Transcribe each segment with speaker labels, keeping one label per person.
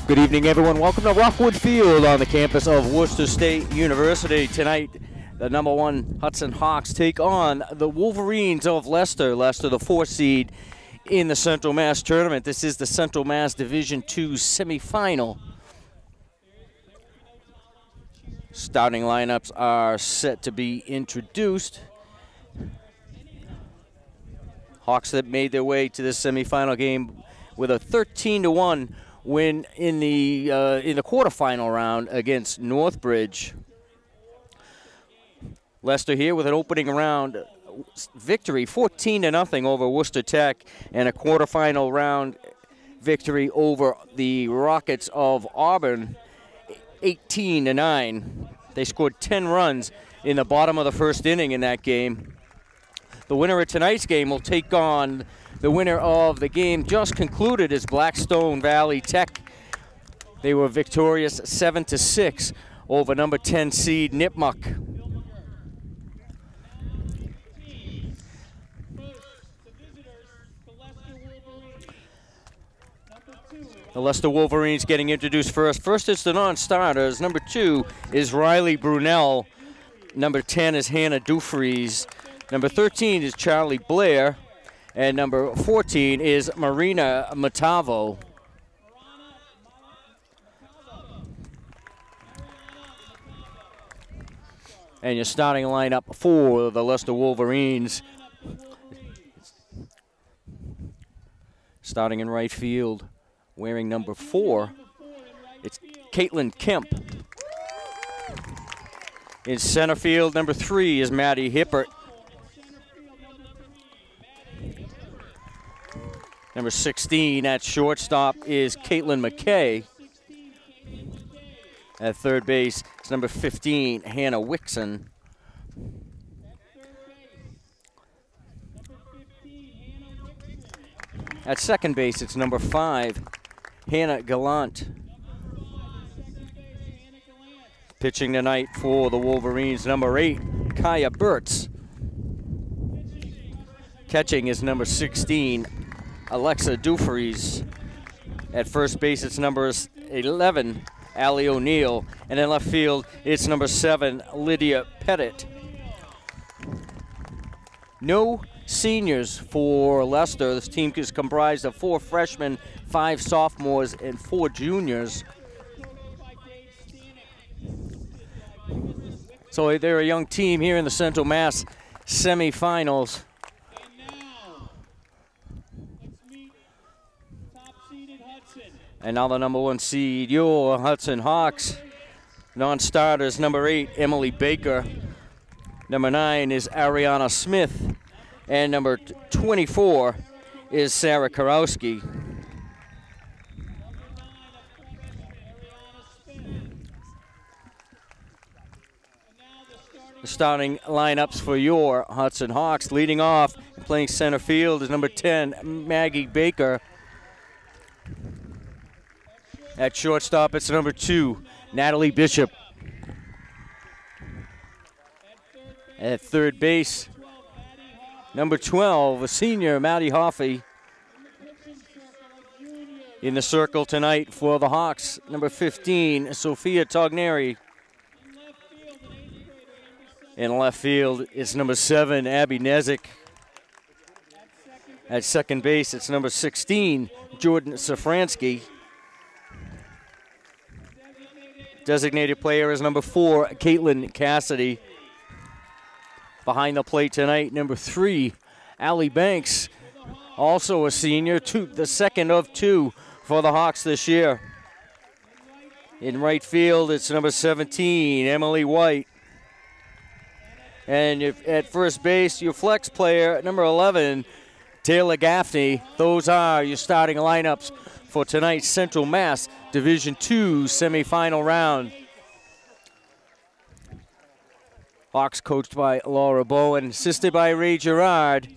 Speaker 1: Good evening, everyone. Welcome to Rockwood Field on the campus of Worcester State University. Tonight, the #1 Hudson Hawks take on the Wolverines of Leicester. Leicester, the 4th seed in the Central Mass tournament. This is the Central Mass Division II semifinal. Starting lineups are set to be introduced. Hawks that made their way to this semifinal game with a 13-1 win in the quarterfinal round against Northbridge. Leicester here with an opening round victory, 14-0 over Worcester Tech, and a quarterfinal round victory over the Rockets of Auburn, 18-9. They scored 10 runs in the bottom of the first inning in that game. The winner of tonight's game will take on the winner of the game just concluded is Blackstone Valley Tech. They were victorious 7-6 over number 10 seed Nipmuc. The Leicester Wolverines getting introduced first. First is the non-starters. Number 2 is Riley Brunel. Number 10 is Hannah Dufries. Number 13 is Charlie Blair. And number 14 is Marina Matavo. And your starting lineup for the Leicester Wolverines. Starting in right field, wearing number 4, it's Caitlin Kemp. In center field, number 3 is Maddie Hippert. Number 16 at shortstop is Caitlin McKay. At third base, it's number 15, Hannah Wixon. At second base, it's number 5, Hannah Gallant. Pitching tonight for the Wolverines, number 8, Kaya Burtz. Catching is number 16, Alexa Dufries. At first base, it's number 11, Allie O'Neill. And in left field, it's number 7, Lydia Pettit. No seniors for Leicester. This team is comprised of 4 freshmen, 5 sophomores, and 4 juniors. So they're a young team here in the Central Mass semifinals. And now the number 1 seed, your Hudson Hawks. Non-starters, number 8, Emily Baker. Number 9 is Ariana Smith. And number 24 is Sarah Karowski. The starting lineups for your Hudson Hawks. Leading off and playing center field is number 10, Maggie Baker. At shortstop, it's number 2, Natalie Bishop. At third base, number 12, a senior, Maddie Hoffey. In the circle tonight for the Hawks, number 15, Sophia Togneri. In left field, it's number 7, Abby Nezik. At second base, it's number 16, Jordan Safransky. Designated player is number 4, Caitlin Cassidy. Behind the plate tonight, number 3, Allie Banks, also a senior, the second of 2 for the Hawks this year. In right field, it's number 17, Emily White. And at first base, your flex player, number 11, Taylor Gaffney. Those are your starting lineups for tonight's Central Mass Division II semifinal round. Hawks coached by Laura Bowen, assisted by Ray Gerard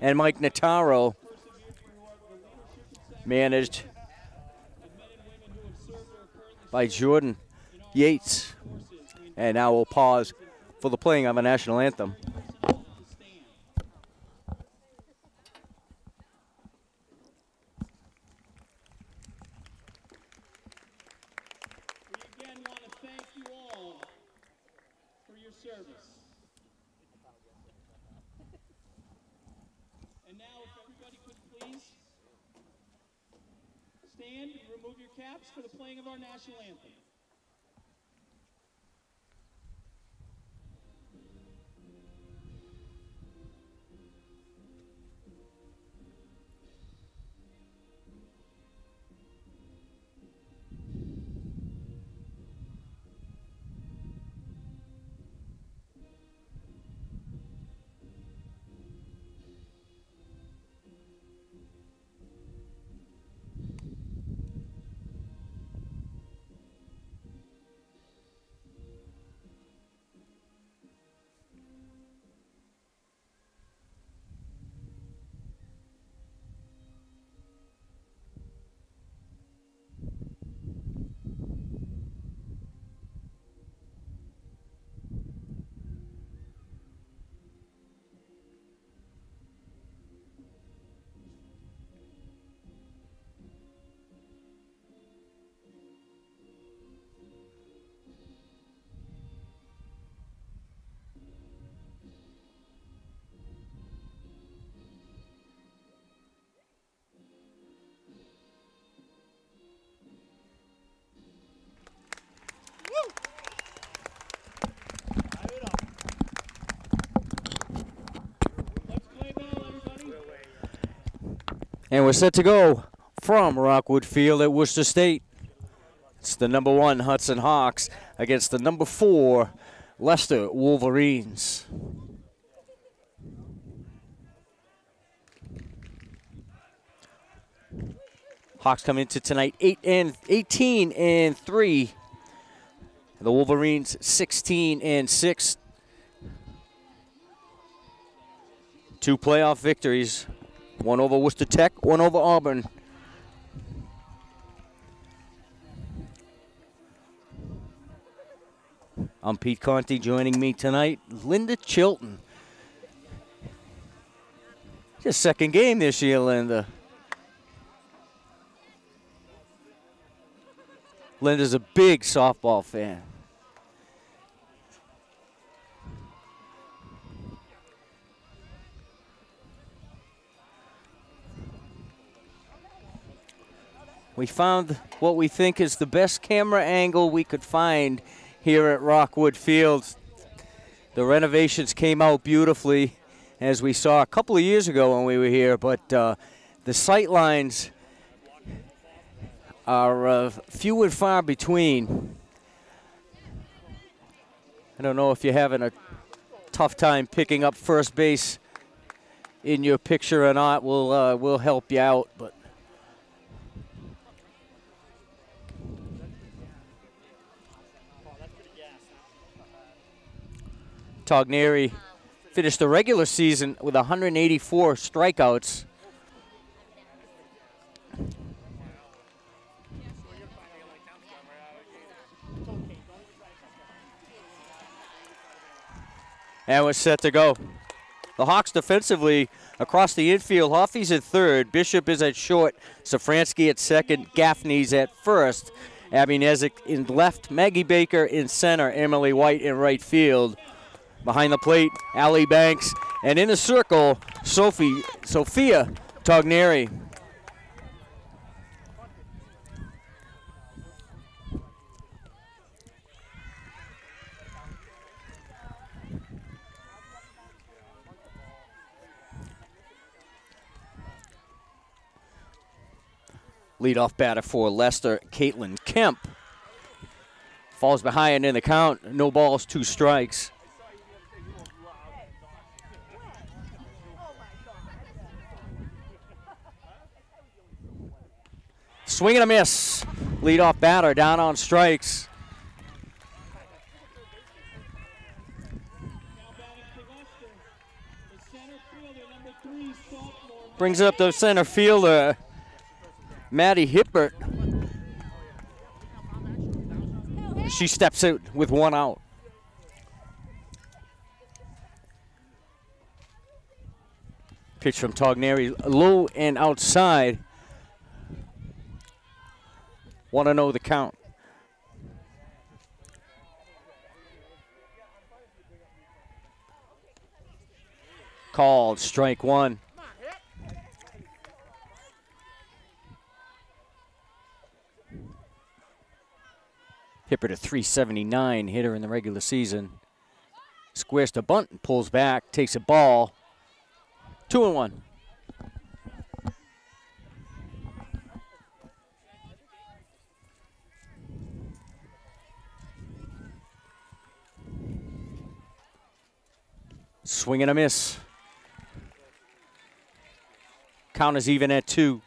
Speaker 1: and Mike Nataro. Managed by Jordan Yates. And now we'll pause for the playing of a national anthem.
Speaker 2: service. And now, if everybody could please stand and remove your caps for the playing of our national anthem.
Speaker 1: And we're set to go from Rockwood Field at Worcester State. It's the number 1 Hudson Hawks against the number 4 Leicester Wolverines. Hawks come into tonight 18-3. The Wolverines 16-6. 2 playoff victories. 1 over Worcester Tech, 1 over Auburn. I'm Pete Conti. Joining me tonight, Linda Chilton. Just second game this year, Linda. Linda's a big softball fan. We found what we think is the best camera angle we could find here at Rockwood Field. The renovations came out beautifully, as we saw a couple of years ago when we were here, but the sight lines are few and far between. I don't know if you're having a tough time picking up first base in your picture or not. We'll help you out, but Togneri finished the regular season with 184 strikeouts. And we're set to go. The Hawks defensively across the infield. Hoffey's at third. Bishop is at short. Safransky at second. Gaffney's at first. Abby Nezik in left. Maggie Baker in center. Emily White in right field. Behind the plate, Allie Banks. And in the circle, Sophia Togneri. Leadoff batter for Leicester, Caitlin Kemp. Falls behind in the count. No balls, 2 strikes. Swing and a miss. Leadoff batter down on strikes. Brings up the center fielder, Maddie Hippert. She steps out with 1 out. Pitch from Togneri, low and outside. 1-0 the count. Called strike one. Hippert, a .379 hitter in the regular season. Squares to bunt and pulls back, takes a ball. 2-1. Swing and a miss. Count is even at 2.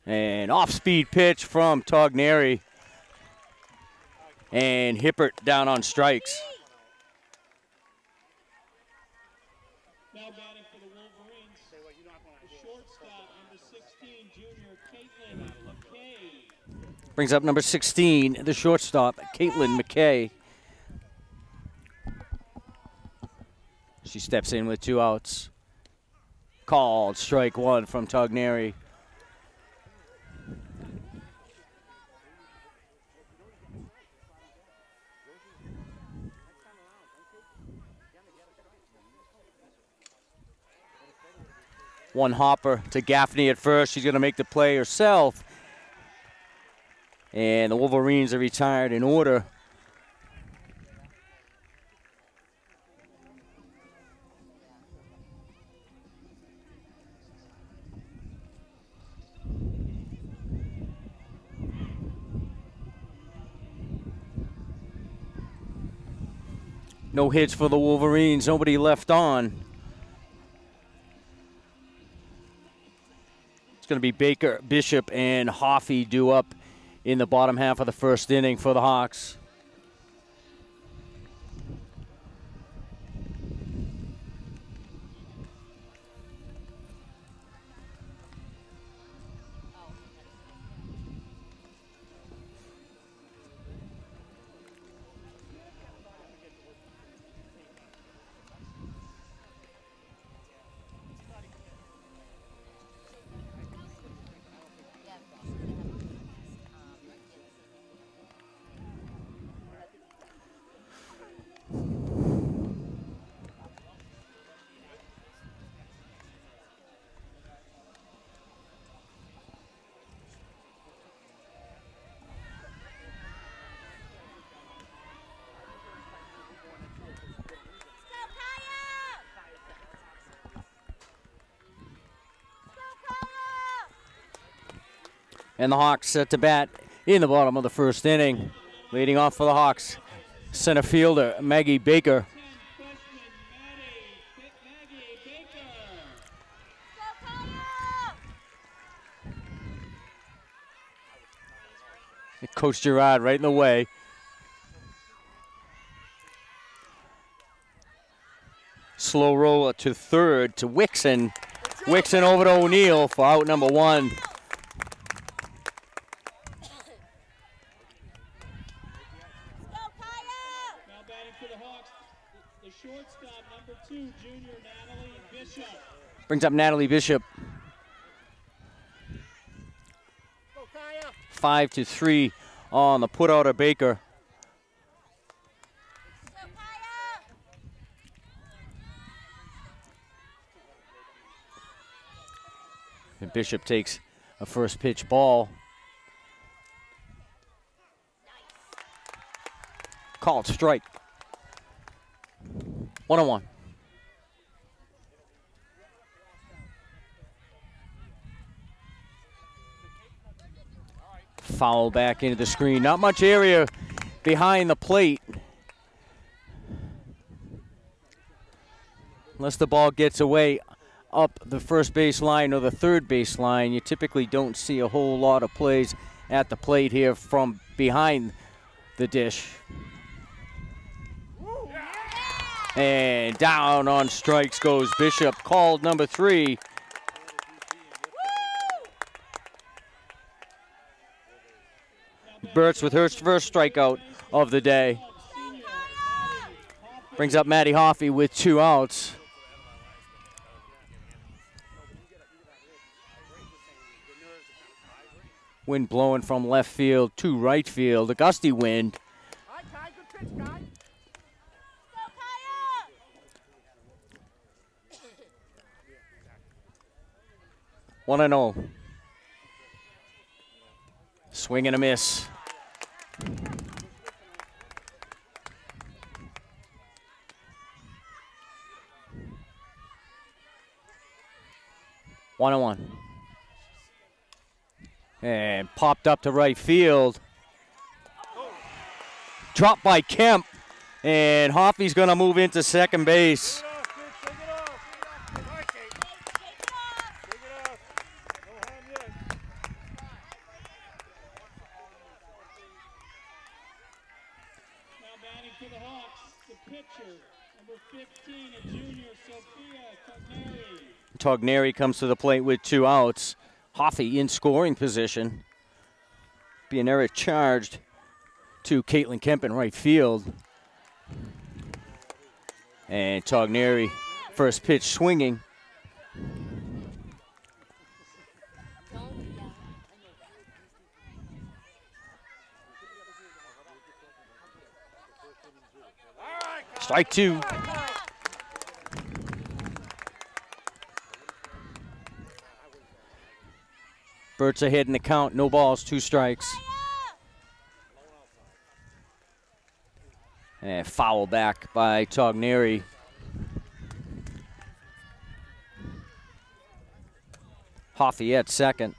Speaker 1: And off-speed pitch from Togneri. And Hippert down on strikes.
Speaker 2: Now batting for the Wolverines, the shortstop, number 16, junior Caitlin McKay.
Speaker 1: Brings up number 16, the shortstop, Caitlin McKay. She steps in with 2 outs. Called strike one from Togneri. One hopper to Gaffney at first. She's going to make the play herself. And the Wolverines are retired in order. No hits for the Wolverines. Nobody left on. It's going to be Baker, Bishop, and Hoffey due up in the bottom half of the first inning for the Hawks. And the Hawks set to bat in the bottom of the first inning. Leading off for the Hawks, center fielder Maggie Baker. Coach Gerard right in the way. Slow roller to third to Wixon. Wixon over to O'Neill for out number 1. Brings up Natalie Bishop. 5-3 on the put-out of Baker. And Bishop takes a first pitch ball. Called strike. 1-1. Foul back into the screen. Not much area behind the plate. Unless the ball gets away up the first base line or the third base line, you typically don't see a whole lot of plays at the plate here from behind the dish. And down on strikes goes Bishop, called number 3. Burtz with her first strikeout of the day. Brings up Maddie Hoffey with 2 outs. Wind blowing from left field to right field. A gusty wind.
Speaker 3: All right, Kai, good pitch, Kai.
Speaker 1: 1-0. Swing and a miss. One and one. And popped up to right field. Dropped by Kemp. And Hoffy's going to move into second base. Togneri comes to the plate with 2 outs. Hoffy in scoring position. Being error charged to Caitlin Kemp in right field. And Togneri, first pitch swinging. Strike 2. Birds ahead in the count, no balls, 2 strikes. And foul back by Togneri. Hoffy at second.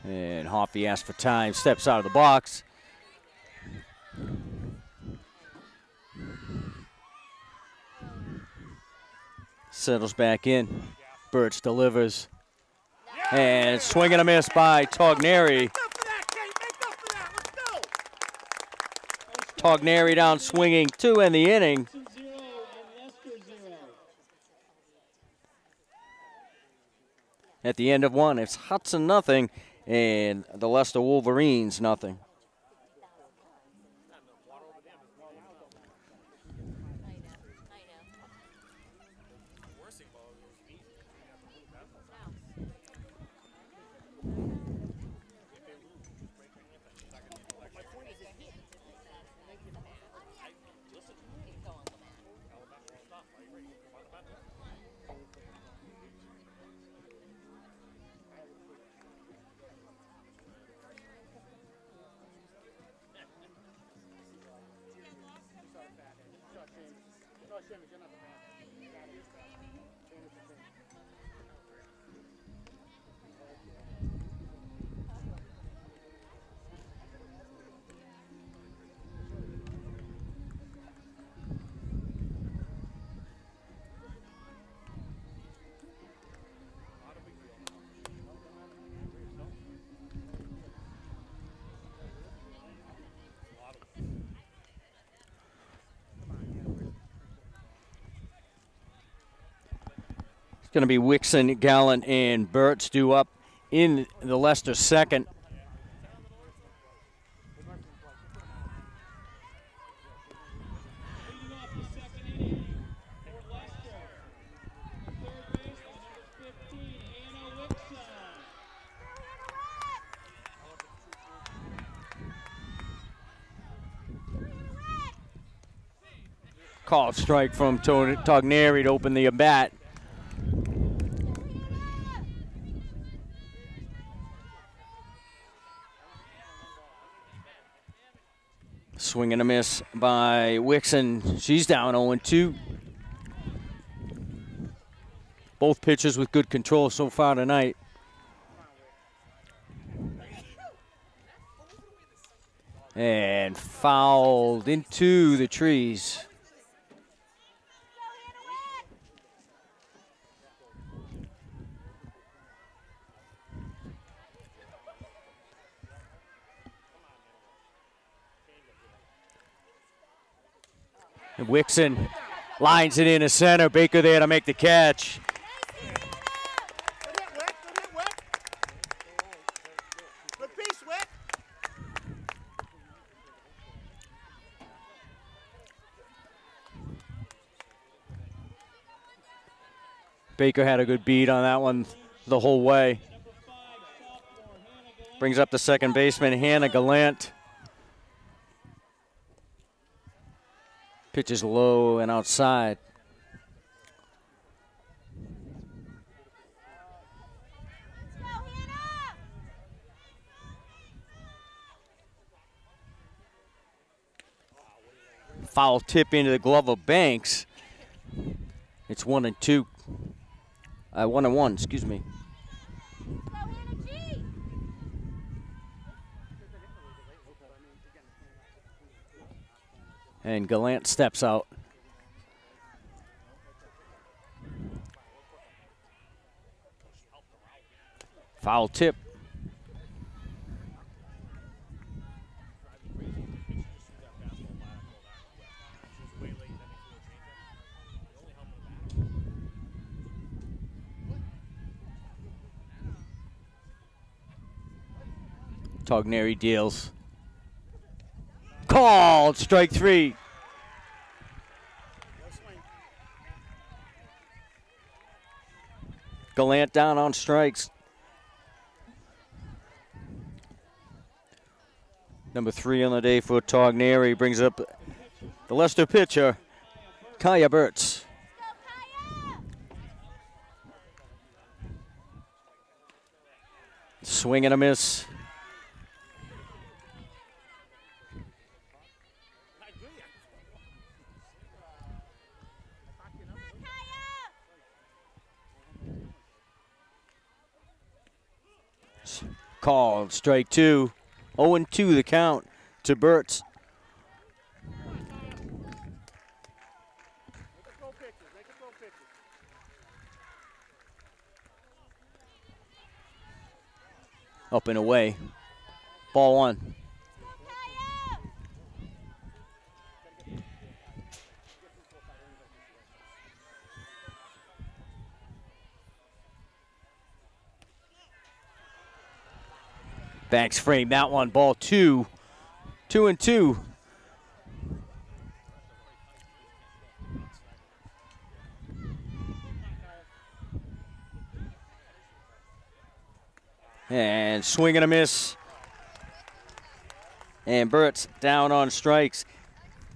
Speaker 1: And Hoffy asks for time, steps out of the box. Settles back in. Birch delivers. And swing and a miss by Togneri. Togneri down swinging, 2 in the inning. At the end of 1, it's Hudson nothing and the Leicester Wolverines nothing. Going to be Wixon, Gallant, and Burt's due up in the Leicester second. Called strike from Togneri to open the at-bat. Swing and a miss by Wixon. She's down 0-2. Both pitchers with good control so far tonight. And fouled into the trees. Wixon lines it into center. Baker there to make the catch. Baker had a good beat on that one the whole way. Brings up the second baseman, Hannah Gallant. Pitches low and outside. Foul tip into the glove of Banks. It's 1-2. 1-1, excuse me. And Gallant steps out. Foul tip. Togneri deals. Called, strike 3. Gallant down on strikes. Number 3 on the day for Togneri brings up the Leicester pitcher, Kaya Burtz. Swing and a miss. Called, strike 2. 0-2 the count to Burtz. Up and away. Ball 1. Banks framed that one. Ball 2. 2-2. And swing and a miss. And Burtz down on strikes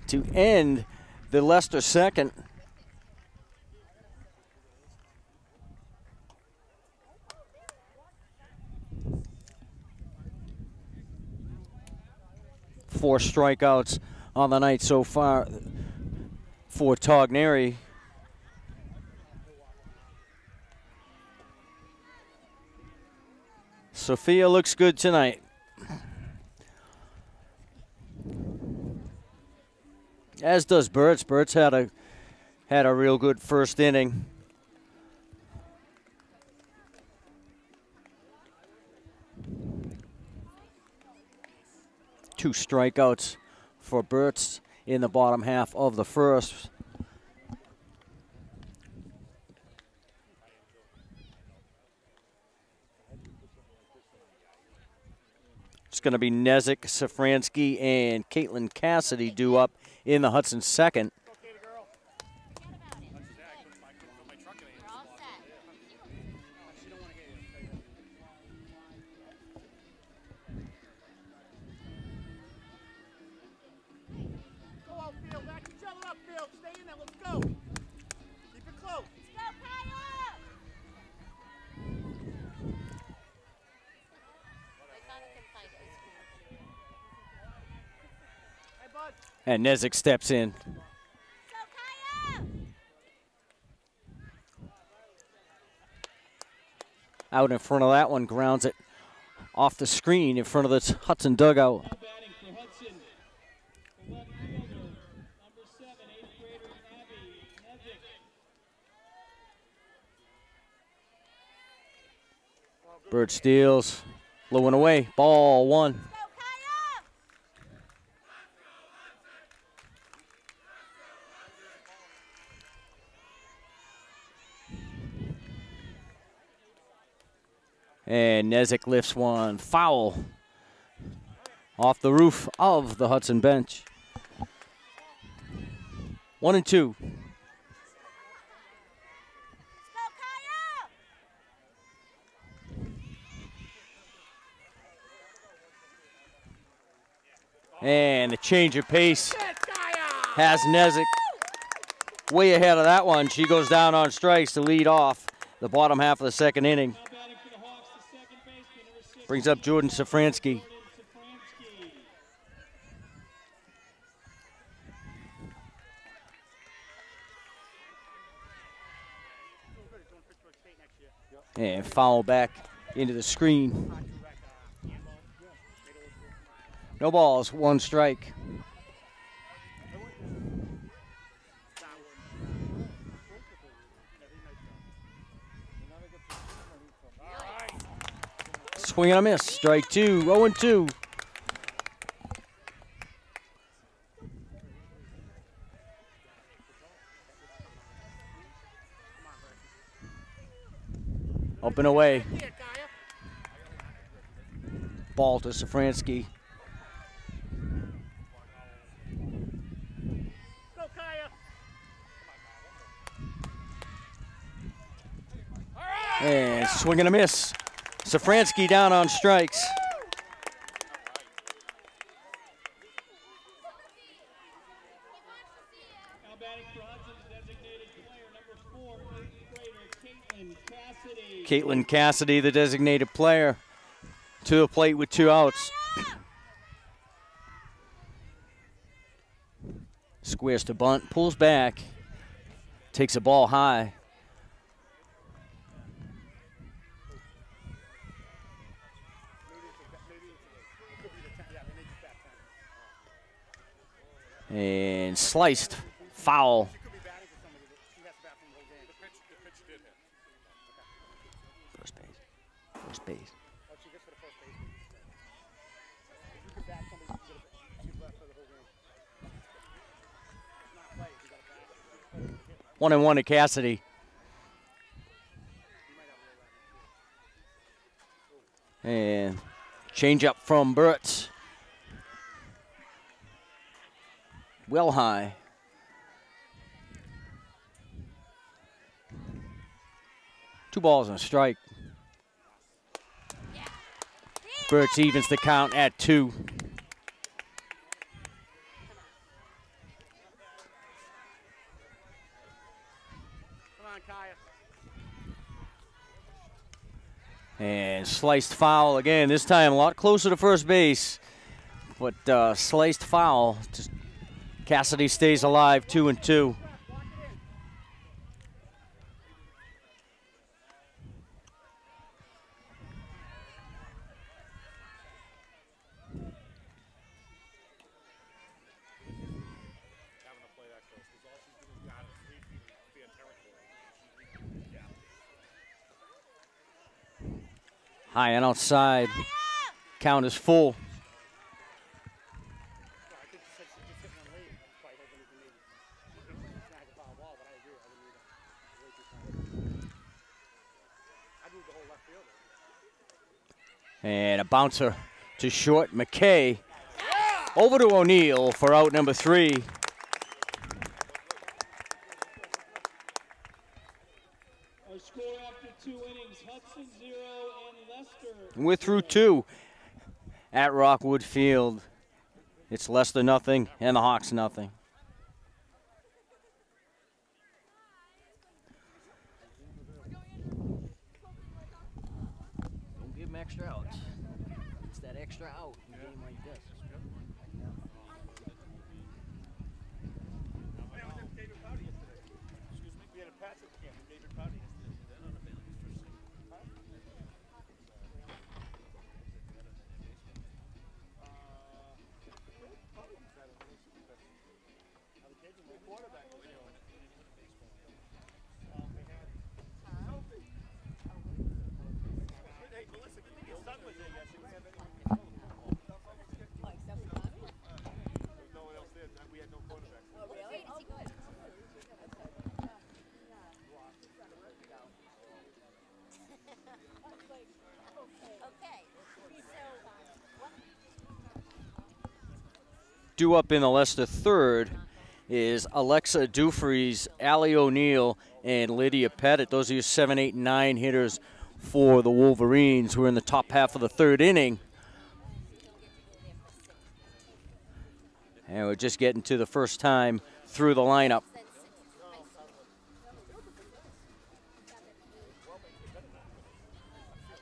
Speaker 1: to end the Leicester second. Four strikeouts on the night so far for Togneri. Sophia looks good tonight. As does Burtz. Burtz had a real good first inning. Two strikeouts for Burtz in the bottom half of the first. It's going to be Nezik, Safransky, and Caitlin Cassidy due up in the Hudson second. And Nezik steps in. Out in front of that one, grounds it off the screen in front of the Hudson dugout.
Speaker 2: Now batting for Hudson, the left fielder, number 7, 8th grader Abby Nezik.
Speaker 1: Bird steals, low and away, ball 1. And Nezik lifts one foul off the roof of the Hudson bench. 1-2. And the change of pace has Nezik way ahead of that one. She goes down on strikes to lead off the bottom half of the second inning. Brings up Jordan Safransky. And foul back into the screen. No balls, one strike. Swing and a miss, strike two, 0-2. Up and away. Ball to Safransky. And swing and a miss. Safransky down on strikes.
Speaker 2: Now batting for Hudson's designated player, number 4, 8th grader, Caitlin Cassidy.
Speaker 1: Caitlin Cassidy, the designated player, to the plate with 2 outs. Squares to bunt, pulls back, takes a ball high. And sliced, foul. First base, first base. 1-1 to Cassidy. And change up from Burtz. Well high. Two balls and a strike. Burtz evens the count at 2. And sliced foul again, this time a lot closer to first base. But sliced foul. Just Cassidy stays alive, 2-2. High and outside. Count is full. And a bouncer to short. McKay over to O'Neill for out number 3.
Speaker 2: Our score after 2 innings, Hudson 0 and Leicester.
Speaker 1: We're through 2 at Rockwood Field. It's Leicester nothing and the Hawks nothing. Don't give them extra outs. It's that extra out in a game like this. Due up in the Leicester third is Alexa Dufries, Allie O'Neill, and Lydia Pettit. Those are your 7, 8, and 9 hitters for the Wolverines, who are in the top half of the third inning. And we're just getting to the first time through the lineup.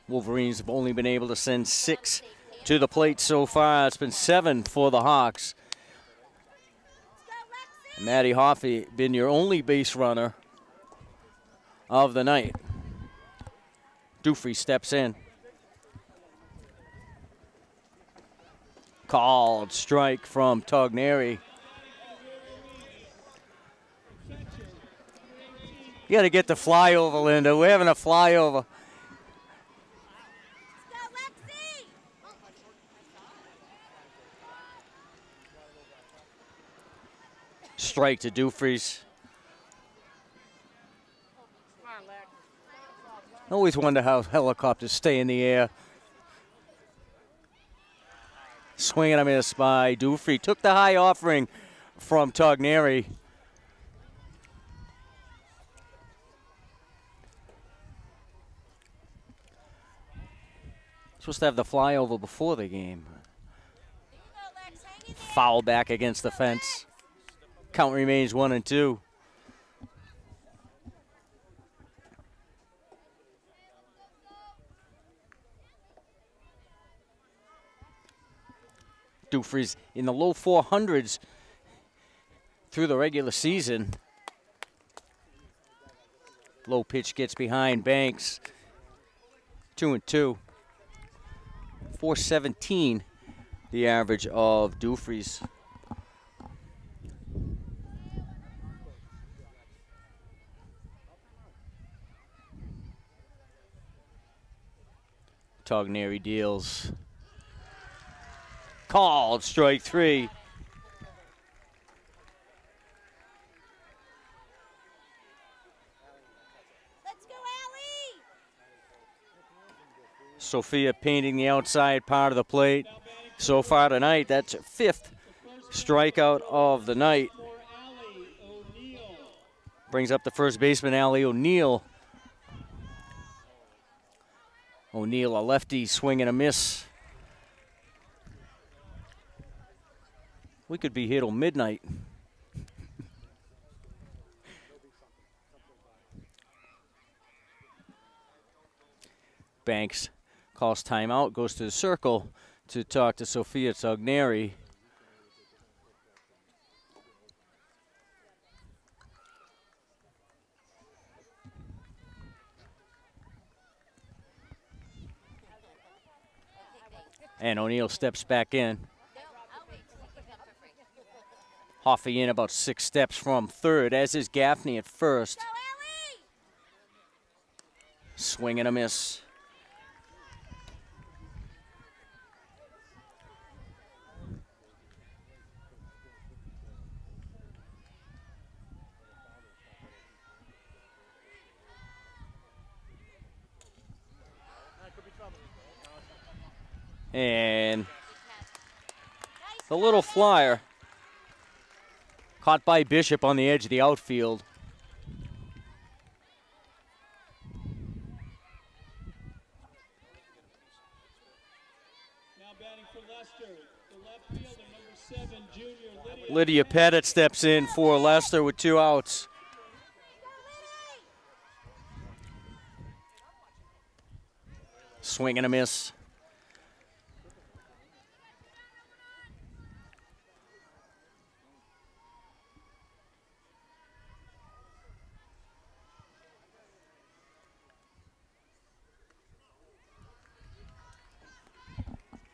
Speaker 1: Wolverines have only been able to send 6 to the plate so far. It's been 7 for the Hawks. Maddie Hoffey been your only base runner of the night. Dufresne steps in. Called strike from Togneri. You got to get the flyover, Linda. We're having a flyover. Strike to Dufresne. I always wonder how helicopters stay in the air. Swinging him in a spy. Dufresne took the high offering from Togneri. Supposed to have the flyover before the game. Foul back against the fence. Count remains 1-2. Dufresne in the low 400s through the regular season. Low pitch gets behind Banks. 2-2. 417, the average of Dufresne. Togneri deals. Called strike 3.
Speaker 3: Let's go, Allie!
Speaker 1: Sophia painting the outside part of the plate. So far tonight, that's 5th strikeout of the night. Brings up the first baseman, Allie O'Neill. O'Neill, a lefty, swing and a miss. We could be here till midnight. Banks calls timeout, goes to the circle to talk to Sophia Togneri. And O'Neill steps back in. Hoffey in about 6 steps from third, as is Gaffney at first. Swing and a miss. And the little flyer caught by Bishop on the edge of the outfield.
Speaker 2: Now batting for Leicester, the left fielder, number 7, junior
Speaker 1: Lydia Pettit steps in for Leicester with 2 outs. Swing and a miss.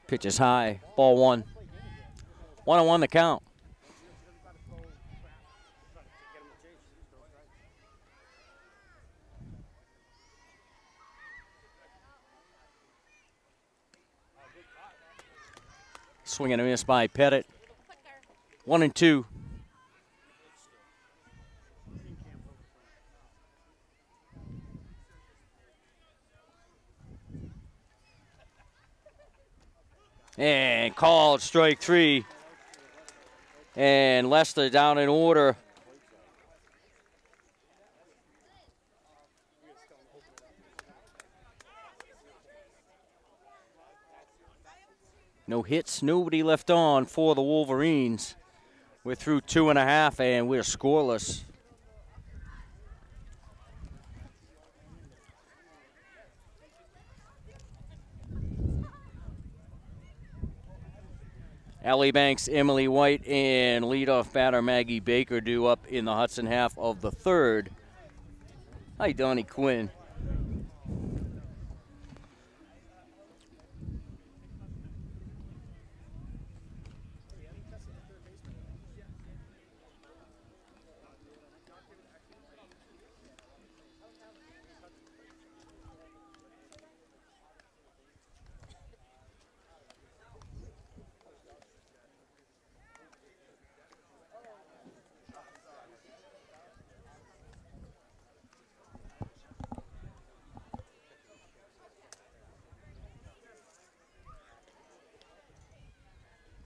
Speaker 1: Pitch is high. Ball 1. 1-1 the count. Swing and a miss by Pettit. 1-2. And called strike 3. And Leicester down in order. No hits, nobody left on for the Wolverines. We're through 2.5, and we're scoreless. Allie Banks, Emily White, and leadoff batter Maggie Baker due up in the Hudson half of the third. Hi, Donnie Quinn.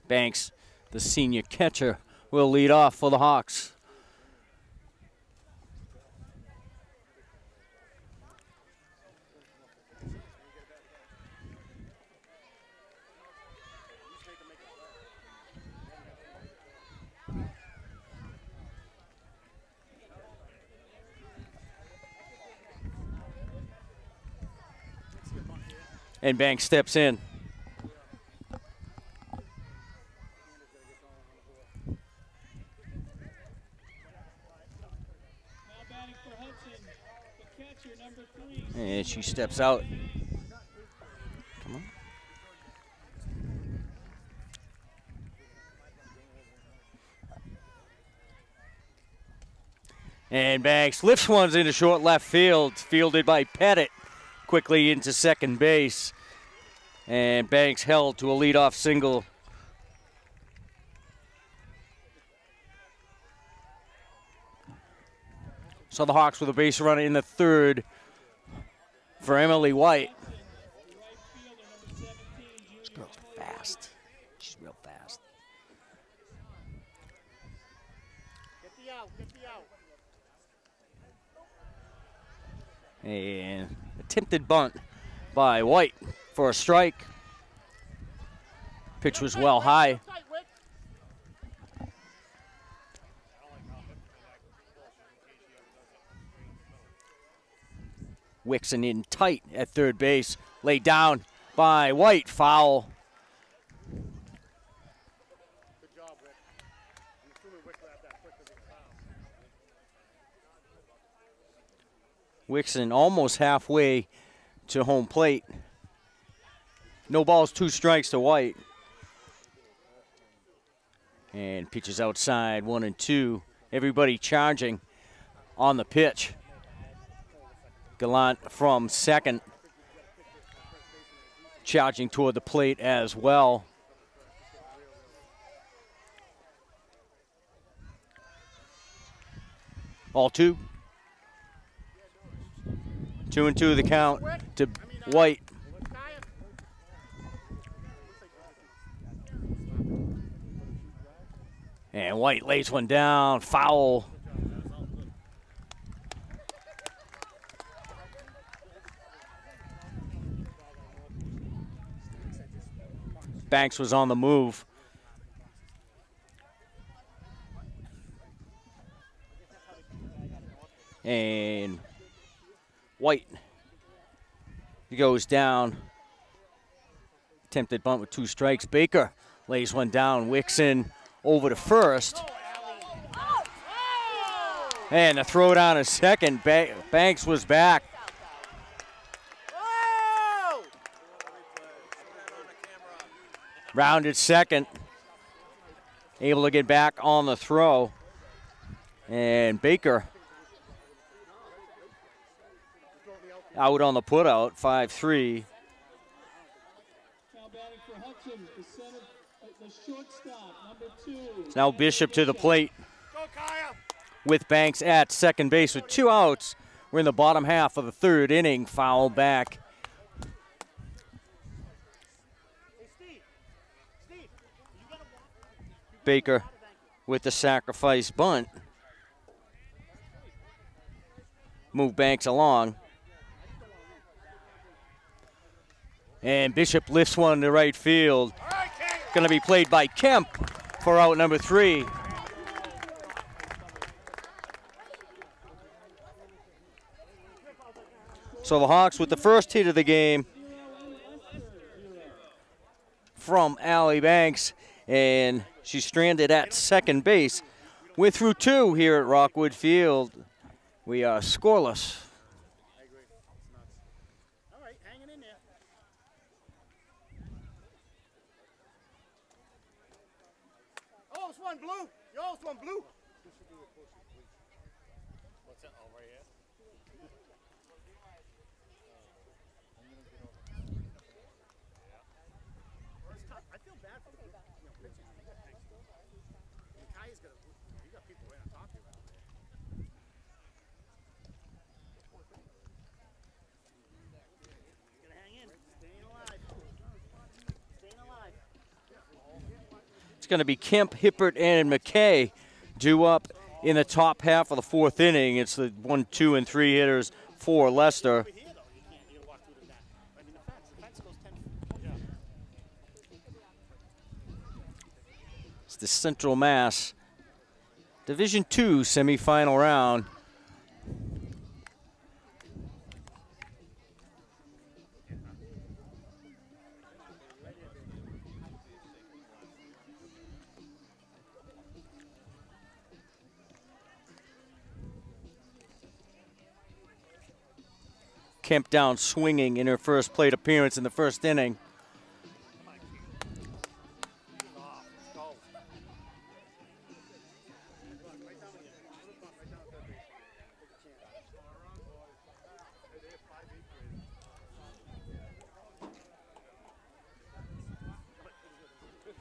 Speaker 1: Banks, the senior catcher, will lead off for the Hawks. And Banks steps in. And she steps out. Come on. And Banks lifts one into short left field, fielded by Pettit, quickly into second base. And Banks held to a leadoff single. So the Hawks with a base runner in the third for Emily White. This girl's fast. She's real fast. And attempted bunt by White for a strike. Pitch was well high. Wixon in tight at third base. Laid down by White. Foul.
Speaker 4: Good job, Wick. I'm assuming Wick got that quick because it's foul.
Speaker 1: Wixon almost halfway to home plate. No balls, 2 strikes to White. And pitches outside, 1-2. Everybody charging on the pitch. Gallant from second, charging toward the plate as well. Ball 2. 2-2 the count to White. And White lays one down, foul. Banks was on the move. And White, he goes down. Attempted bunt with 2 strikes. Baker lays one down. Wixon over to first. And the throw down to second. Banks was back. Rounded second. Able to get back on the throw. And Baker out on the putout, 5-3.
Speaker 2: Now batting for Hudson, the shortstop, number 2.
Speaker 1: It's now Bishop to the plate with Banks at second base with 2 outs. We're in the bottom half of the third inning. Foul back. Baker with the sacrifice bunt. Move Banks along. And Bishop lifts one to right field. Going to be played by Kemp for out number 3. So the Hawks with the first hit of the game from Allie Banks, and she's stranded at second base. We're through 2 here at Rockwood Field. We are scoreless.
Speaker 4: I agree. It's nuts. All right, hanging in there. Oh, it's one blue. Yo, it's one blue. What's that? Oh, right here. Well, it's tough. I feel bad for the pitching. You got Hank. Kai's got you got people right on top of you out there. Gonna hang in. Staying alive. Staying alive.
Speaker 1: It's going to be Kemp, Hippert, and McKay due up in the top half of the 4th inning. It's the 1, 2, and 3 hitters for Leicester.
Speaker 4: Over here, though, you can't. You gotta walk through the net. I mean, the fence goes 10 feet. Yeah.
Speaker 1: It's the Central Mass Division II semifinal round. Kemp down swinging in her first plate appearance in the first inning.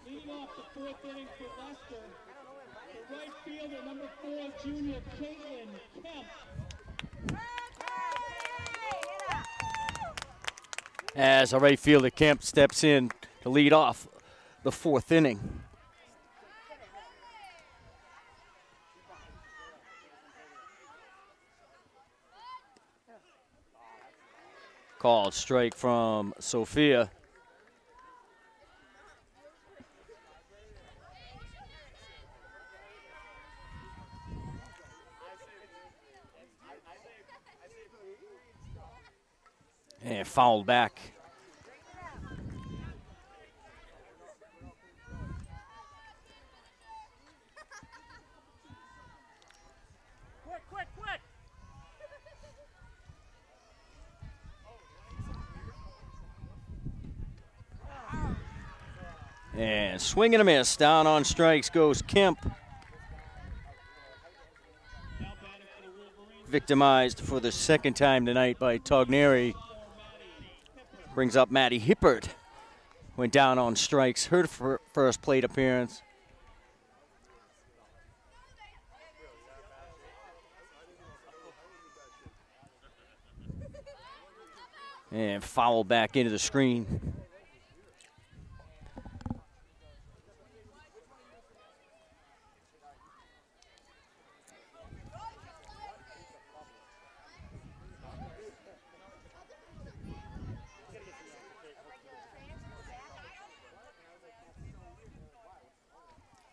Speaker 2: Leading off the 4th inning for Leicester, the right fielder, number 4, junior Caitlin Kemp.
Speaker 1: As a right fielder, Kemp steps in to lead off the 4th inning. Called strike from Sophia. And fouled back.
Speaker 4: Quick, quick!
Speaker 1: And swing and a miss. Down on strikes goes Kemp. Victimized for the 2nd time tonight by Togneri. Brings up Maddie Hippert. Went down on strikes. Her first plate appearance. And foul back into the screen.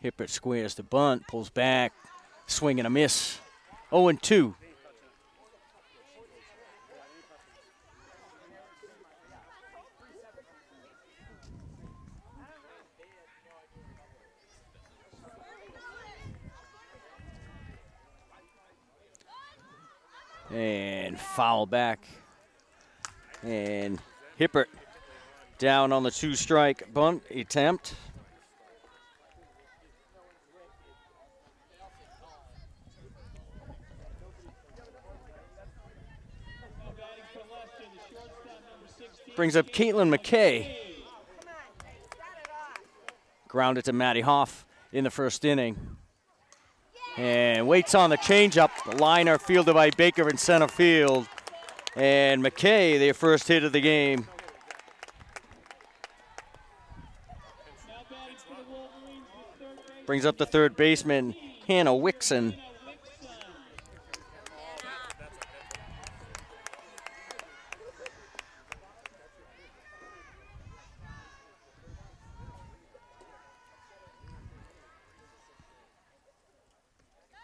Speaker 1: Hippert squares the bunt, pulls back, swing and a miss. 0-2. And foul back. And Hippert down on the 2-strike bunt attempt. Brings up Caitlin McKay. Grounded to Maddie Hoff in the first inning. And waits on the changeup. The liner fielded by Baker in center field. And McKay, their first hit of the game. Brings up the third baseman, Hannah Wixon.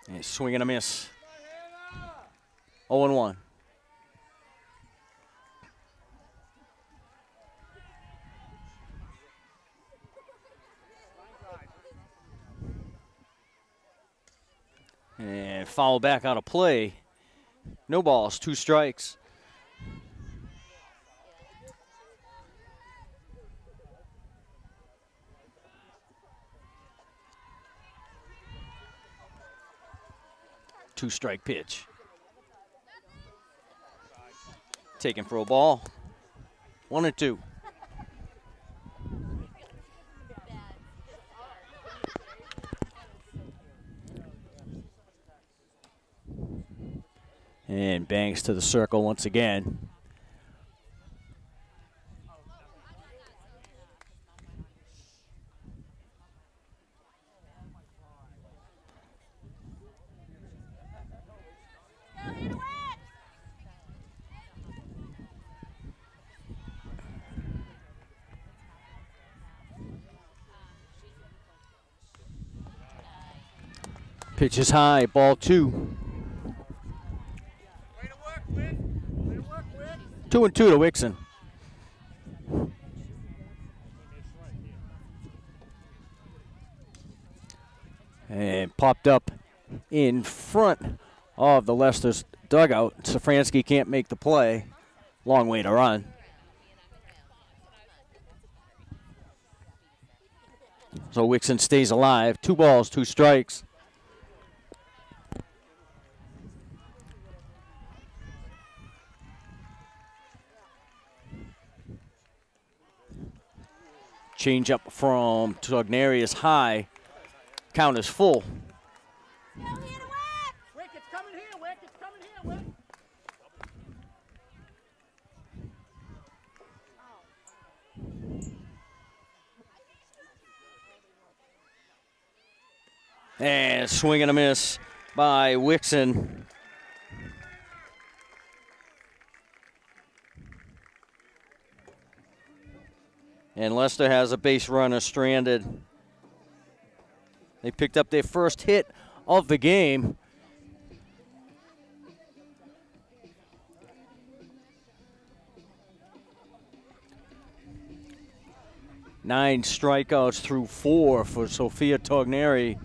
Speaker 1: And swing and a miss. 0-1. And foul back out of play. No balls, 2 strikes. Two-strike pitch. Taken for a ball. 1-2. And Banks to the circle once again. Pitch is high, ball 2. 2-2 to Wixon. And popped up in front of the Leicester's dugout. Safransky can't make the play. Long way to run. So Wixon stays alive. 2 balls, 2 strikes. Change up from Togneri is high. Count is full.
Speaker 4: Wick, it's coming here, Wick. It's coming here, Wick.
Speaker 1: And swing and a miss by Wixon. And Leicester has a base runner stranded. They picked up their first hit of the game. Nine strikeouts through 4 for Sophia Togneri.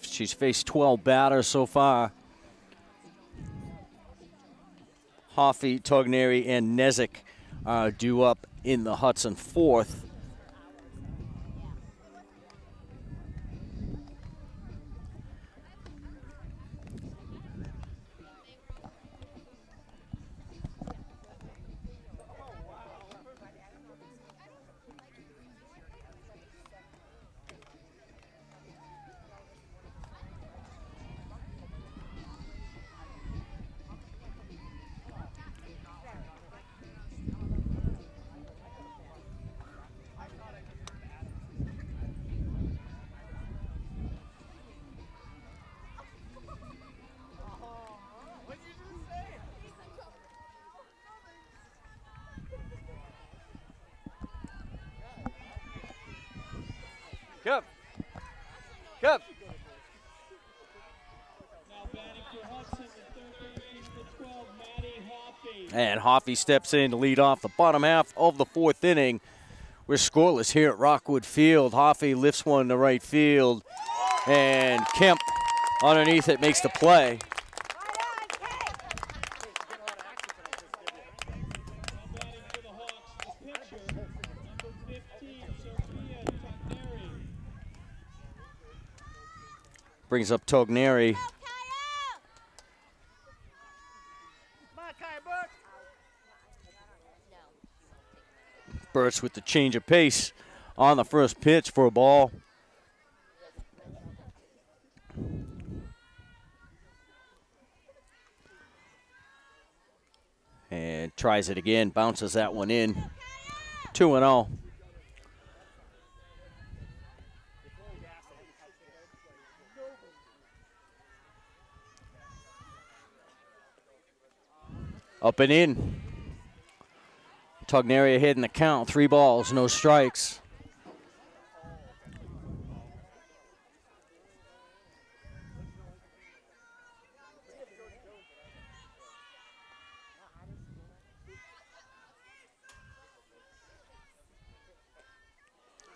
Speaker 1: She's faced 12 batters so far. Hoffey, Togneri, and Nezik are due up in the Hudson 4th. Cup.
Speaker 2: Now batting for Hudson, the third baseman, the 12, Maddie Hoffey.
Speaker 1: And Hoffey steps in to lead off the bottom half of the 4th inning. We're scoreless here at Rockwood Field. Hoffey lifts one to right field, and Kemp underneath it makes the play.
Speaker 2: Now batting for the Hawks, the pitcher, number 15, Sophia Togneri.
Speaker 1: Brings up Togneri.
Speaker 4: Come on, Kaya Burke.
Speaker 1: Burt's with the change of pace on the first pitch for a ball. And tries it again, bounces that one in. 2-0. Up and in. Togneri ahead in the count. 3 balls, no strikes.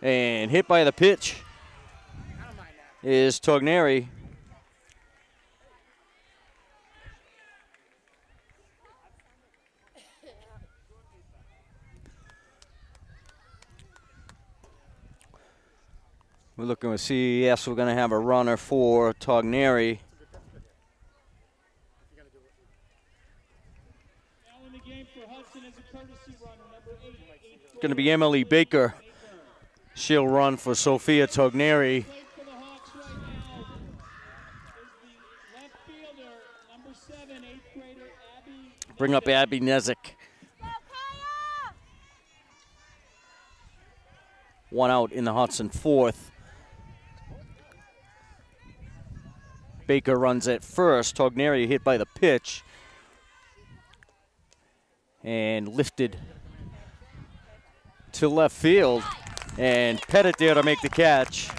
Speaker 1: And hit by the pitch is Togneri. We're looking to see, yes, we're going to have a runner for Togneri.
Speaker 2: Now in the game for Hudson is a courtesy runner, number 8.
Speaker 1: It's going to be Emily Baker. She'll run for Sophia Togneri.
Speaker 2: Played for the Hawks right now is the left fielder, number 7, 8th grader Abby.
Speaker 1: Bring up Abby Nezik. One out in the Hudson 4th. Baker runs at first. Togneri hit by the pitch. And lifted to left field. And Pettit there to make the catch.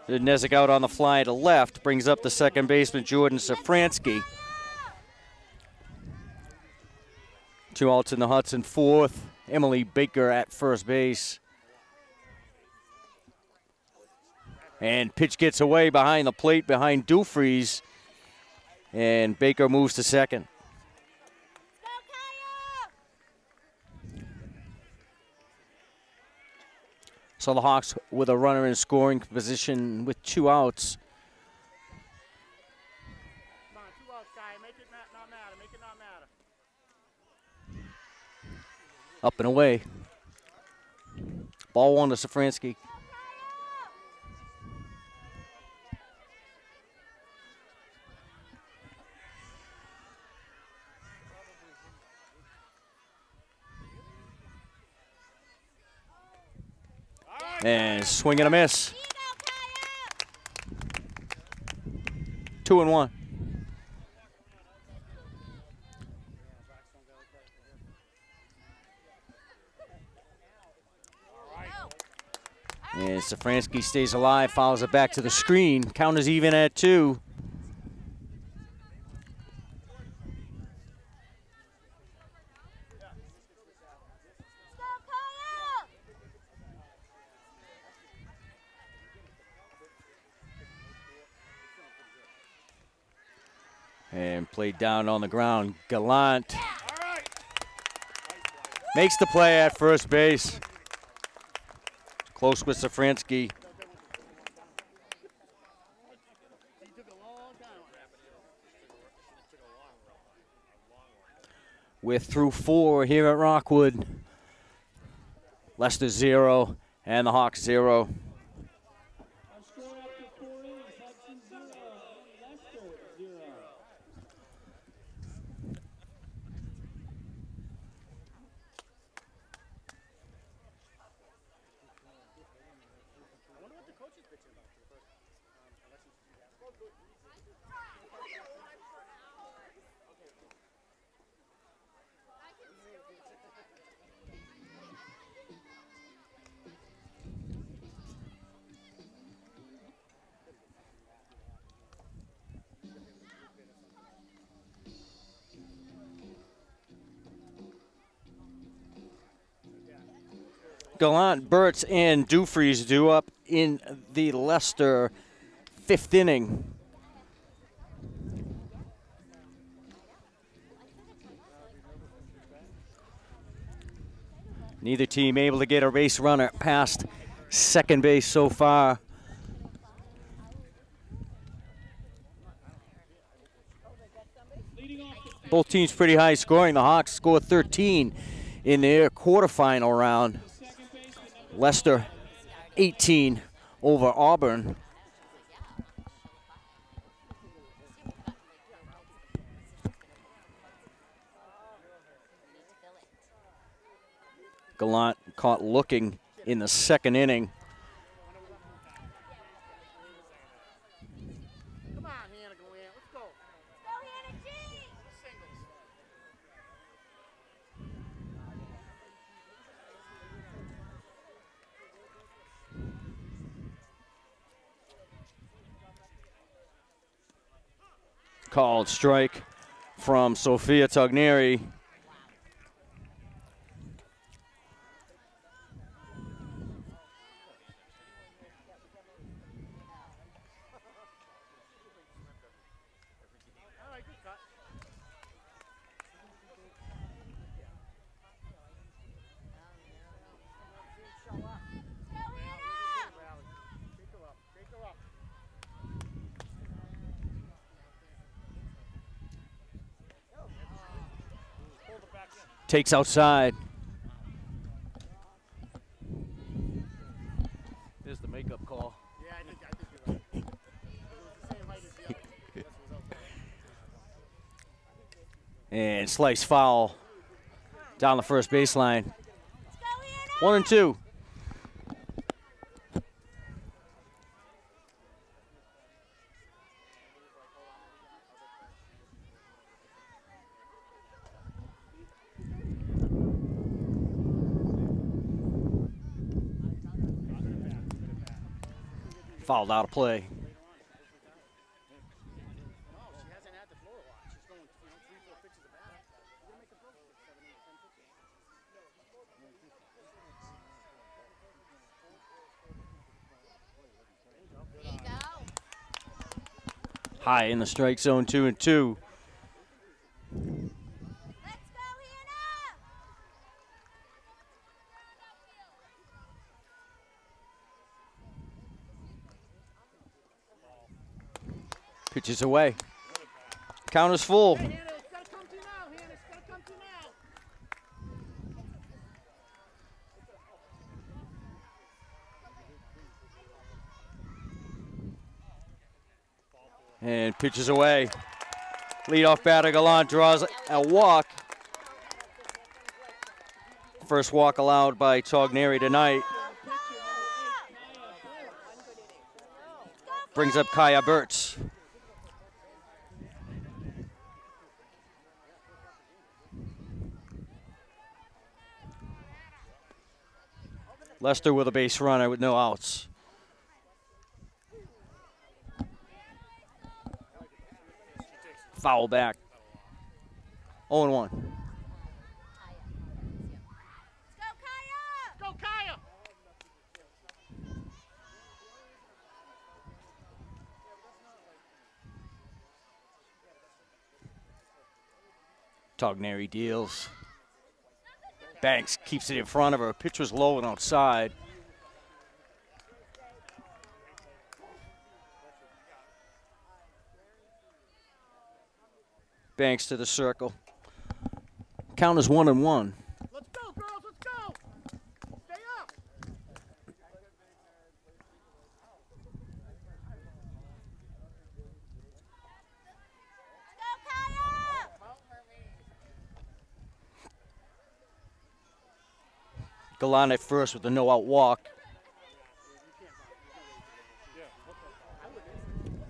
Speaker 1: Nezik out on the fly to left. Brings up the second baseman, Jordan Safransky. 2 outs in the Hudson 4th. Emily Baker at first base. And pitch gets away behind the plate, behind Dufries. And Baker moves to second. So the Hawks with a runner in scoring position with 2 outs.
Speaker 4: Come on, 2 outs, guy. Make it not matter. Make it not matter.
Speaker 1: Up and away. Ball 1 to Safransky. And swing and a miss. 2-1. And Safransky stays alive, fouls it back to the screen. Count is even at 2. And played down on the ground. Gallant makes the play at first base. Close with Safransky. We're through 4 here at Rockwood. Leicester 0 and the Hawks 0.
Speaker 2: Our score after 4 innings, Hudson 0 and Leicester 0.
Speaker 4: I wonder what the coach is bitching about for the first elections.
Speaker 1: Gallant, Burtz, and Dufries due up in the Leicester 5th inning. Neither team able to get a base runner past second base so far. Both teams pretty high scoring. The Hawks scored 13 in their quarterfinal round. Leicester 18 over Auburn. Gallant caught looking in the second inning.
Speaker 4: Come on, Hannah, go in. Let's go.
Speaker 3: Go, Hannah G!
Speaker 4: Singles.
Speaker 1: Called strike from Sophia Togneri.
Speaker 4: All right, good cut. Take her up. Take her up. Hold it back in.
Speaker 1: Takes outside. There's the makeup call.
Speaker 4: Yeah, I think you're right. It was the same height as the other. That's what was out there.
Speaker 1: And slice foul down the first baseline. 1-2. Fouled out of play.
Speaker 4: No, she hasn't had the floor a lot. She's going, 3-4 pitches a bat. You're going to make a throw for 7, 8, 10 pitches.
Speaker 1: High in the strike zone, 2-2.
Speaker 3: Let's go, Hannah!
Speaker 1: Pitches away. Count is full.
Speaker 4: Hannah, it's got to come to you now, Hannah. It's got to come to you now.
Speaker 1: And pitches away. Leadoff batter Gallant draws a walk. First walk allowed by Togneri tonight. Brings up Kaya Burtz. Leicester with a base runner with no outs. Foul back. 0-1.
Speaker 3: Go, Kaya!
Speaker 4: Go, Kaya!
Speaker 1: Togneri deals. Banks keeps it in front of her. Pitch was low and outside. Banks to the circle. Count is 1-1.
Speaker 4: Let's go, girls. Let's go. Stay up.
Speaker 3: Go, Kaya!
Speaker 1: Gallant at first with the no-out walk.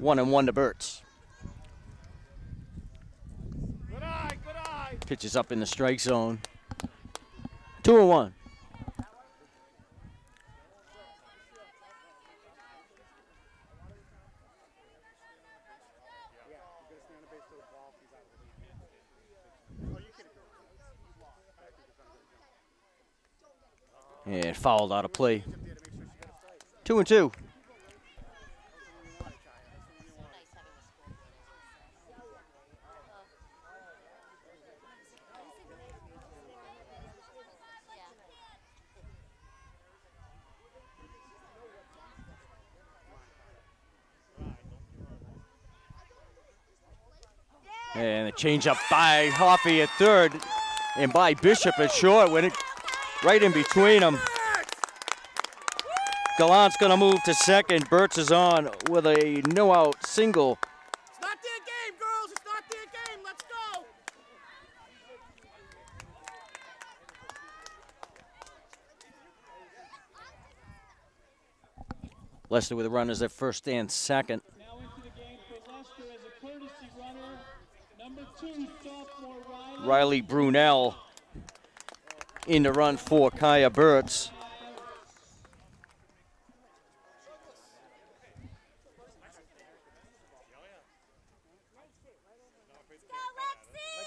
Speaker 1: 1-1 to Burtz.
Speaker 4: Good eye. Good eye.
Speaker 1: Pitches up in the strike zone. 2-1. And fouled out of play. 2-2. And the changeup by Hoffey at third, and by Bishop at short. Went it right in between them. Gallant's going to move to second. Burtz is on with a no-out single.
Speaker 4: It's not their game, girls. It's not their game. Let's go.
Speaker 1: Leicester with runners at first and second.
Speaker 2: Now into the game for Leicester as a courtesy runner, number 2, sophomore
Speaker 1: Riley Brunel in the run for Kaya Burtz.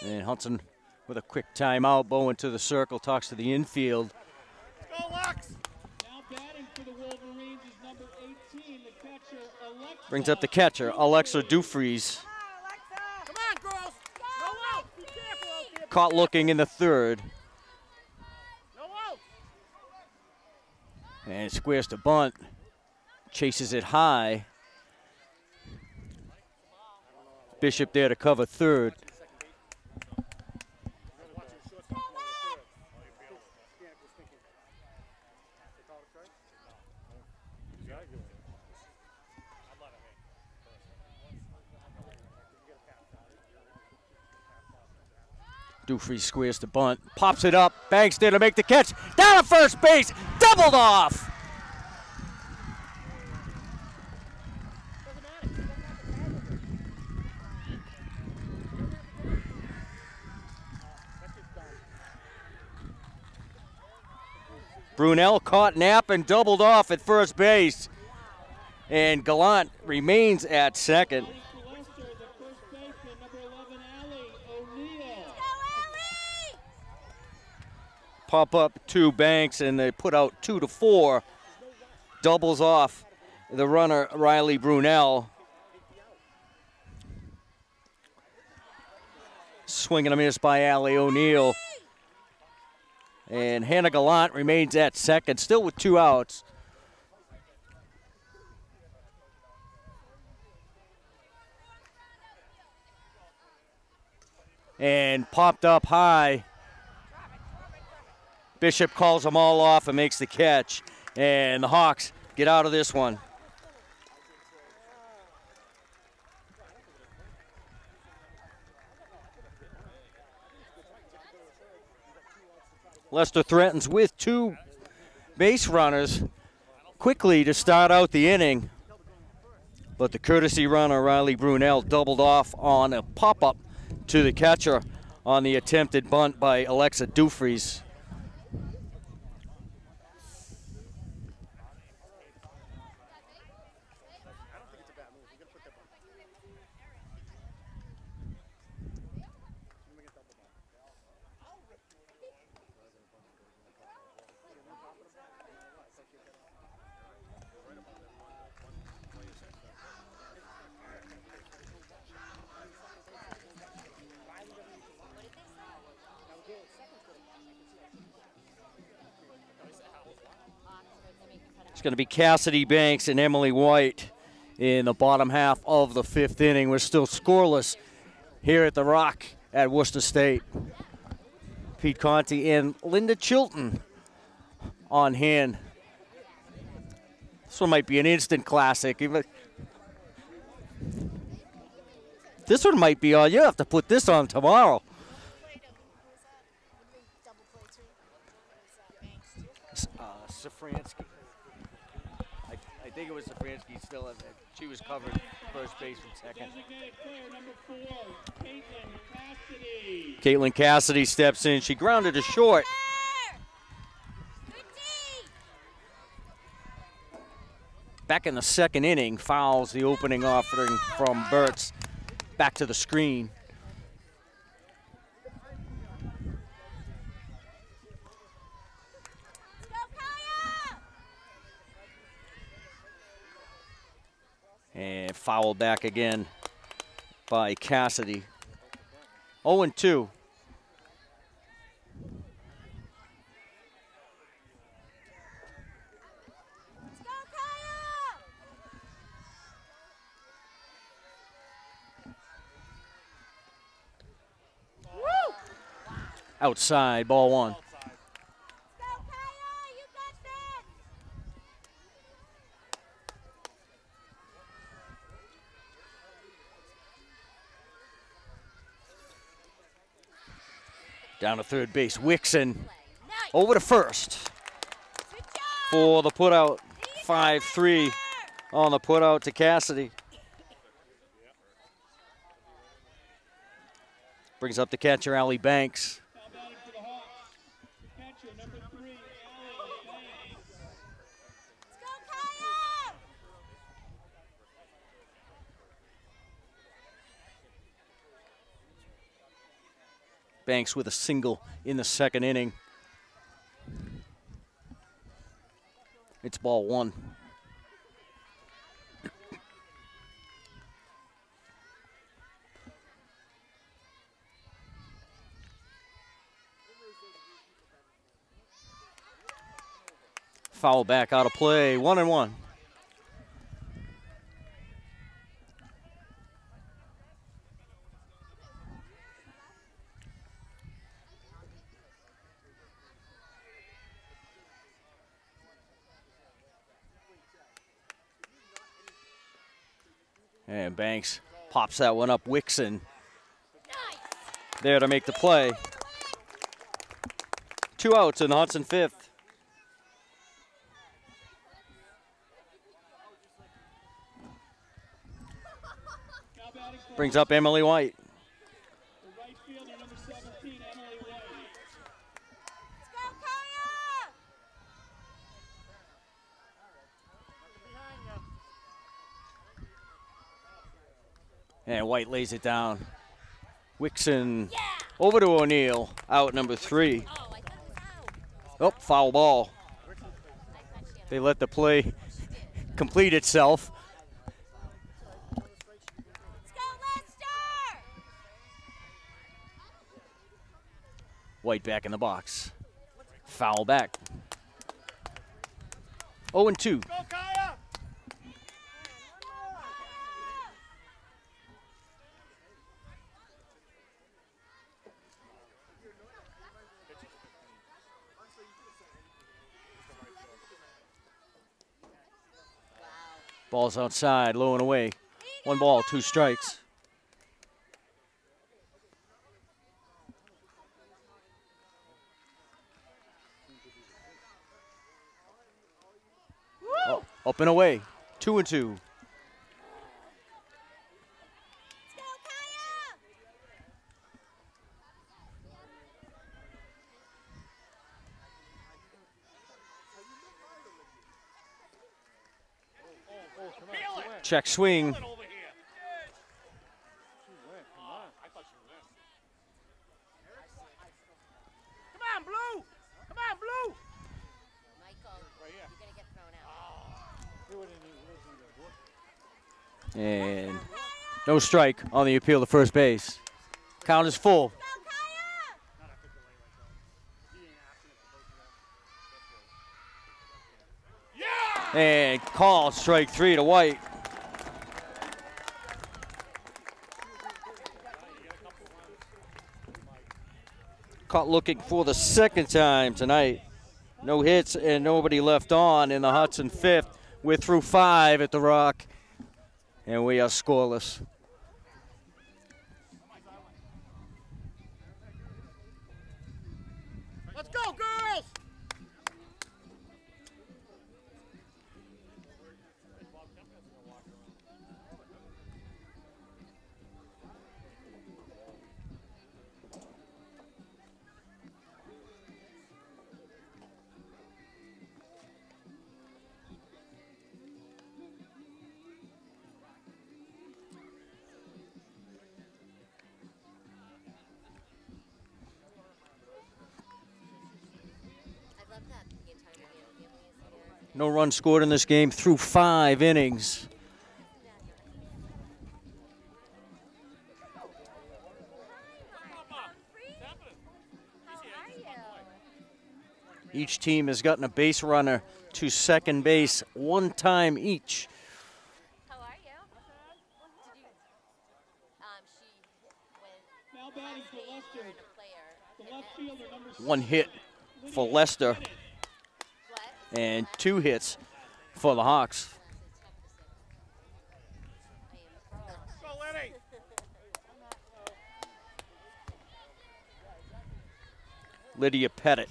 Speaker 1: And Hudson with a quick timeout. Bowen to the circle, talks to the infield.
Speaker 4: Go, Lux!
Speaker 2: Now batting for the Wolverines is number 18, the catcher, Alexa.
Speaker 1: Brings up the catcher, Alexa Dufries.
Speaker 4: Come on, girls! No outs! Be careful out there!
Speaker 1: Caught looking in the third.
Speaker 4: No outs!
Speaker 1: And squares to bunt. Chases it high. Bishop there to cover third. Dufries squares to bunt, pops it up, Banks there to make the catch, down to first base, doubled off. Brunel caught Knapp and doubled off at first base. And Gallant remains at second.
Speaker 2: For Leicester, the first baseman, number 11, Allie O'Neill.
Speaker 1: Pop up two Banks and they put out 2-4. Doubles off the runner Riley Brunel. Swing and a miss by Allie O'Neill. And Hannah Gallant remains at second, still with 2 outs. And popped up high. Bishop calls them all off and makes the catch. And the Hawks get out of this one. Leicester threatens with 2 base runners quickly to start out the inning. But the courtesy runner, Riley Brunel, doubled off on a pop-up to the catcher on the attempted bunt by Alexa Dufries. It's going to be Cassidy Banks and Emily White in the bottom half of the 5th inning. We're still scoreless here at the Rock at Worcester State. Pete Conti and Linda Chilton on hand. This one might be an instant classic. This one might be on. You have to put this on tomorrow. Safransky. I think it was Safransky still. She was covered first base and second.
Speaker 2: Designated player number 4, Caitlin Cassidy.
Speaker 1: Caitlin Cassidy steps in. She grounded to short. Back in the 2nd inning, fouls the opening offering from Burtz. Back to the screen. And foul back again by Cassidy. 0-2. Outside, ball 1. Down to third base, Wixon over to first for the putout. 5-3 on the putout to Cassidy. Brings up the catcher, Allie Banks.
Speaker 2: Now batting for the Hawks, catcher number 3, Allie Banks.
Speaker 1: Banks with a single in the second inning. It's ball one. Foul back out of play, 1-1. And Banks pops that one up. Wixon there to make the play. 2 outs in the Hudson fifth. Brings up Emily White.
Speaker 2: The right fielder, number 17, Emily White.
Speaker 3: Let's go, Kaya!
Speaker 1: And White lays it down. Wixon over to O'Neill. Out number 3.
Speaker 3: Oh, I thought it was out.
Speaker 1: Oh, foul ball. They let the play complete itself.
Speaker 3: Let's go, Leicester!
Speaker 1: White back in the box. Foul back. 0-2.
Speaker 4: Go, Kaya!
Speaker 1: Ball's outside, low and away. 1 ball, 2 strikes. Oh, up and away, 2-2.
Speaker 3: Let's go, Kaya!
Speaker 1: Check swing.
Speaker 4: Over here. I thought she went. Come on, Blue! Come on, Blue!
Speaker 3: Michael, you're going to get thrown out.
Speaker 1: And no strike on the appeal to first base. Count is full.
Speaker 3: Go, Kaya!
Speaker 4: Not after delay like that. He ain't asking if the Yeah!
Speaker 1: And call strike 3 to White. Caught looking for the second time tonight. No hits and nobody left on in the Hudson fifth. We're through 5 at the Rock, and we are scoreless.
Speaker 4: Let's go, girls!
Speaker 3: I love that the entire family is here.
Speaker 1: No runs scored in this game through 5 innings.
Speaker 3: How are you?
Speaker 1: Each team has gotten a base runner to second base 1 time each.
Speaker 3: How are you? Did you? She
Speaker 2: Now batting for Leicester,
Speaker 3: went a player.
Speaker 2: the left fielder, number
Speaker 1: 1 hit for Leicester
Speaker 3: What?
Speaker 1: and 2 hits for the Hawks.
Speaker 4: Go, Lenny!
Speaker 1: Lydia Pettit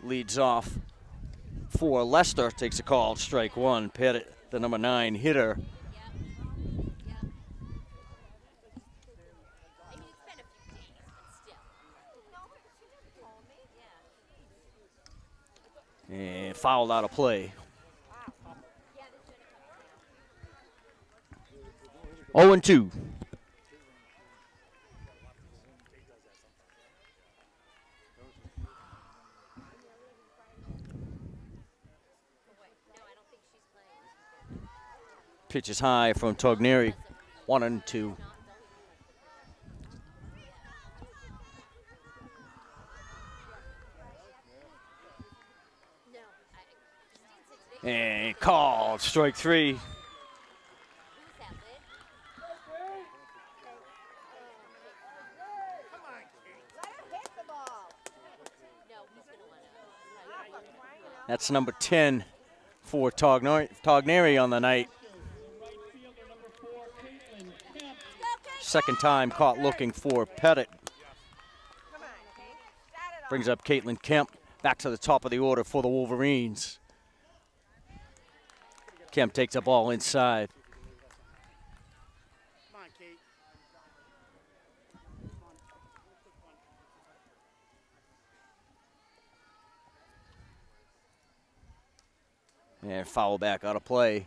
Speaker 1: leads off for Leicester, takes a call, strike 1. Pettit, the number 9 hitter.
Speaker 3: I mean, it's been a few days, but still. No, she told me. Yeah.
Speaker 1: And fouled out of play. 0-2. Pitch is high from Togneri. 1-2. And called strike 3. That's number 10 for Togneri on the night. Second time caught looking for Pettit. Brings up Caitlin Kemp back to the top of the order for the Wolverines. Kemp takes the ball inside.
Speaker 4: Come on, Kate.
Speaker 1: And foul back out of play.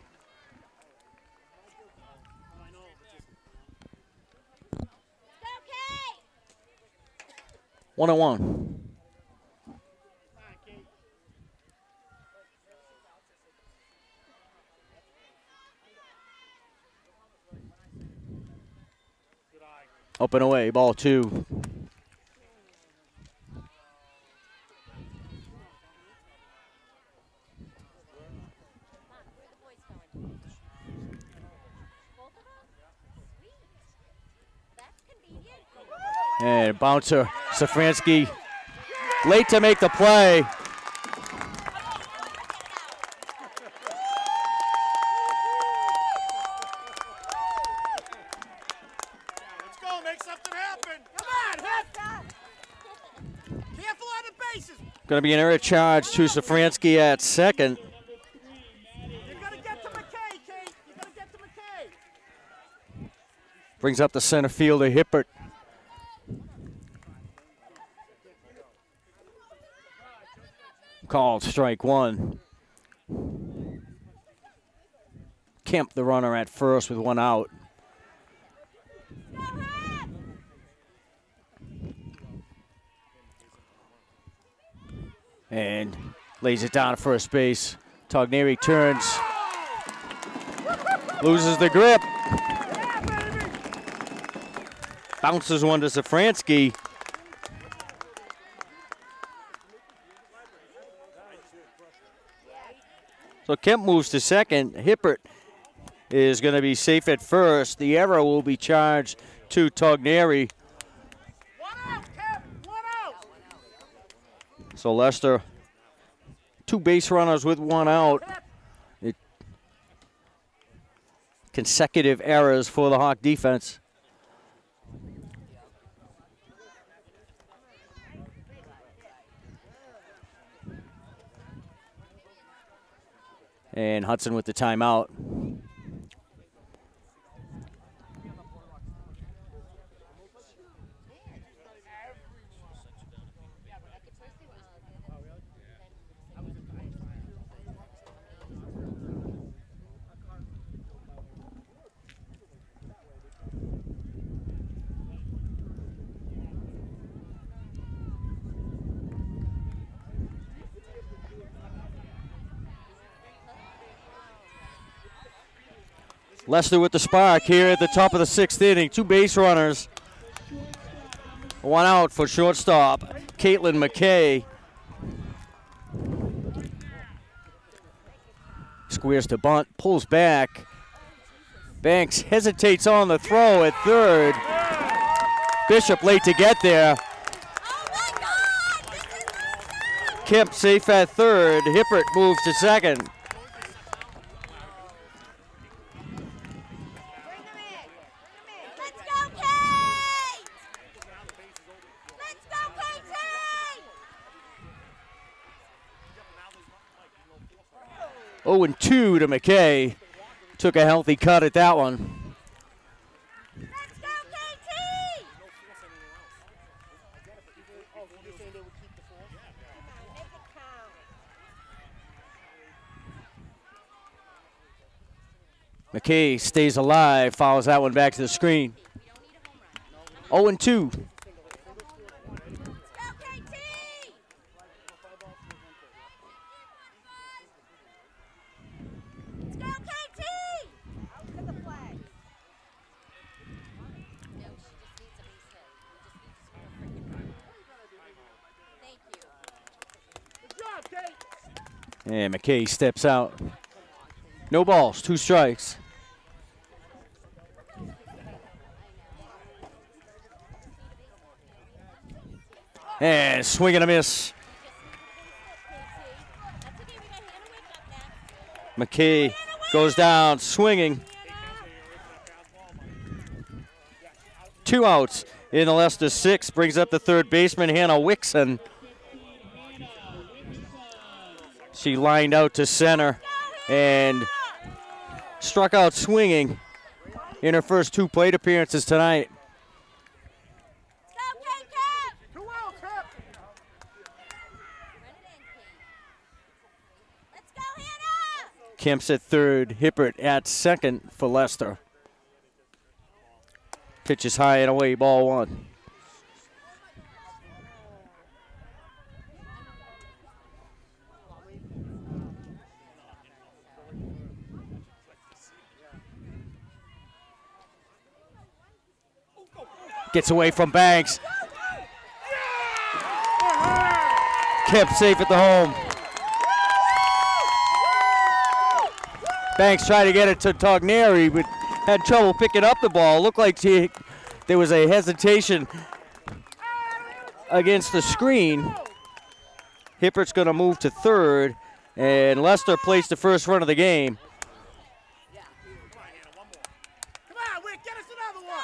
Speaker 1: One and one. Up and away, ball 2. And bouncer, Safransky, late to make the play.
Speaker 4: Let's go, make something happen. Come on, hit. Careful on the bases.
Speaker 1: Going to be an error charge to Safransky at second.
Speaker 4: You're going to get to McKay, Kate. You're going to get to McKay.
Speaker 1: Brings up the center fielder, Hippert. Called strike 1. Kemp, the runner at first with 1 out. And lays it down at first base. Togneri turns. Loses the grip. Bounces one to Safransky. So Kemp moves to second. Hippert is going to be safe at first. The error will be charged to Togneri.
Speaker 4: 1 out, Kemp. 1 out.
Speaker 1: So Leicester, 2 base runners with 1 out. Consecutive errors for the Hawk defense. And Hudson with the timeout. Leicester with the spark here at the top of the 6th inning. 2 base runners. 1 out for shortstop, Caitlin McKay. Squares to bunt, pulls back. Banks hesitates on the throw at third. Bishop late to get there. Kemp safe at third. Hippert moves to second.
Speaker 3: Let's go, Kate! Let's go, Katie!
Speaker 1: 0-2 to McKay. Took a healthy cut at that one.
Speaker 3: Let's go, Katie!
Speaker 1: McKay stays alive, follows that one back to the screen. 0-2. And McKay steps out. No balls, 2 strikes. And swing and a miss. McKay goes down swinging. 2 outs in the Leicester 6. Brings up the third baseman, Hannah Wixon. She lined out to center and struck out swinging in her first 2 plate appearances tonight. Kemp's at third, Hippert at second for Leicester. Pitch is high and away, ball 1. Gets away from Banks. Kemp safe at the home. Banks tried to get it to Togneri, but had trouble picking up the ball. Looked like there was a hesitation against the screen. Hippert's going to move to third, and Leicester placed the first run of the game.
Speaker 4: Come on, Wick, get us another one.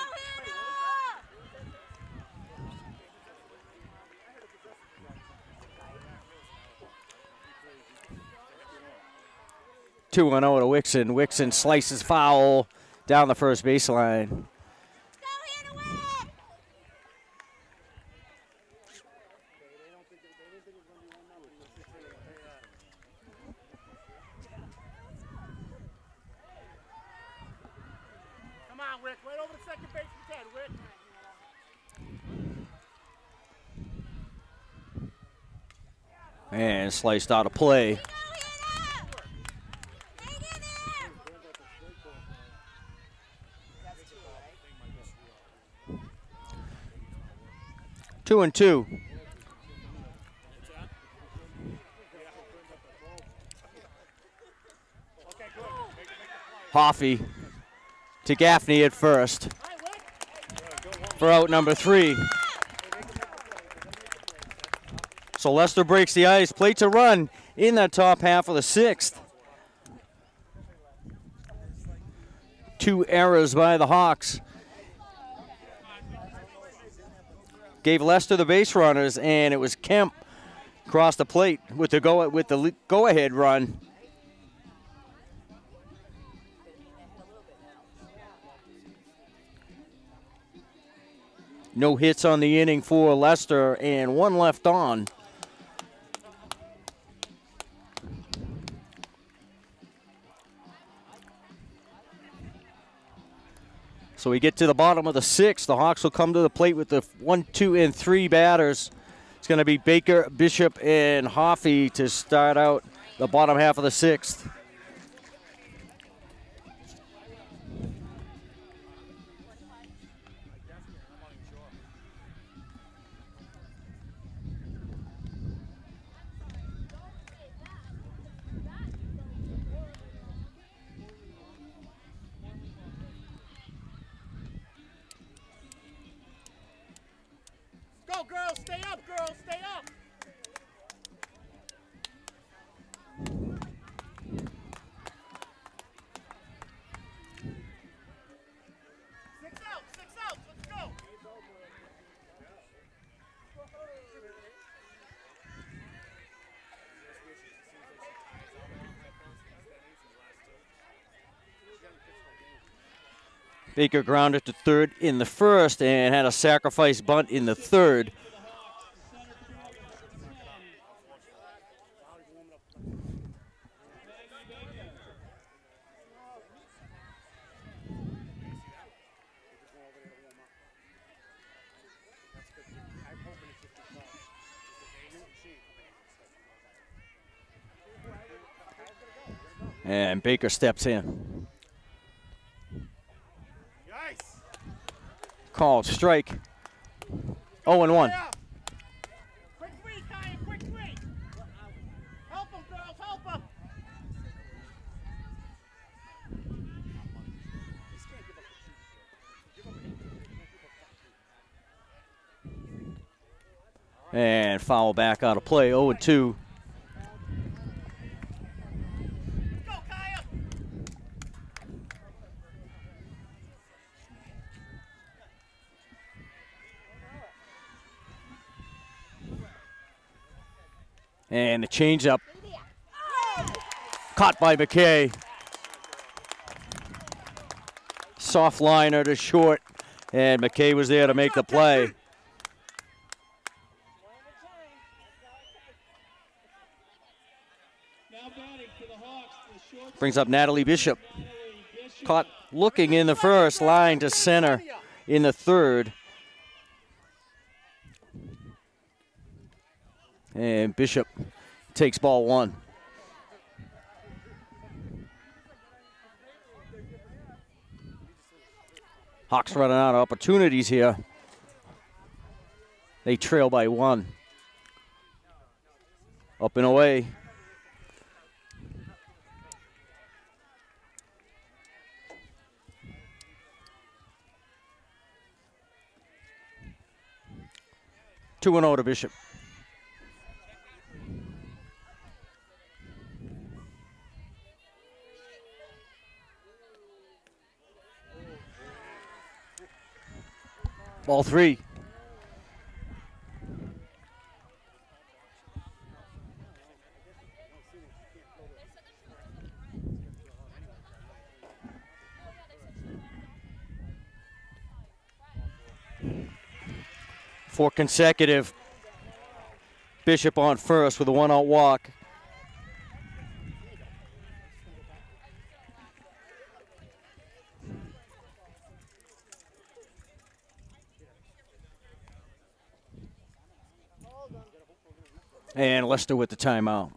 Speaker 1: 2-0 to Wixon. Wixon slices foul down the first baseline.
Speaker 4: 2-1.
Speaker 1: And sliced out of play. Two and two. Hoffey to Gaffney at first for out number 3. So Leicester breaks the ice, plates a run in that top half of the 6th. 2 errors by the Hawks gave Leicester the base runners, and it was Kemp across the plate with the go-ahead run. No hits on the inning for Leicester, and 1 left on. So we get to the bottom of the 6th. The Hawks will come to the plate with the 1, 2, and 3 batters. It's going to be Baker, Bishop, and Hoffey to start out the bottom half of the 6th.
Speaker 4: Go, girls, stay up, girls, stay up. 6 outs, let's go.
Speaker 1: Baker grounded to third in the 1st and had a sacrifice bunt in the 3rd. And Baker steps in. Called strike. 0-1.
Speaker 4: Quick 3, Kyle, quick 3. Help him, girls, help him.
Speaker 1: And foul back out of play, 0-2. And the changeup caught by McKay. Soft liner to short, and McKay was there to make the play. Brings up Natalie Bishop. Caught looking in the first, line to center in the third. And Bishop takes ball one. Hawks running out of opportunities here. They trail by one. Up and away. Two and 0 to Bishop. Ball three. Four consecutive. Bishop on first with a one-out walk. And Leicester with the timeout.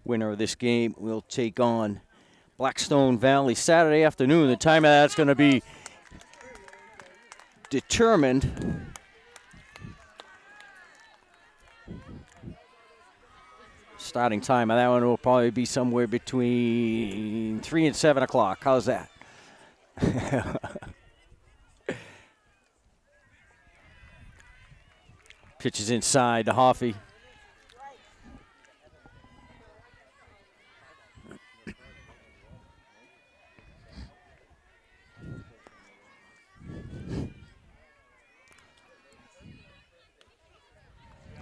Speaker 1: Winner of this game will take on Blackstone Valley Saturday afternoon. The time of that's going to be determined. Starting time of that one will probably be somewhere between 3 and 7 o'clock. How's that? Pitches inside to Hoffey.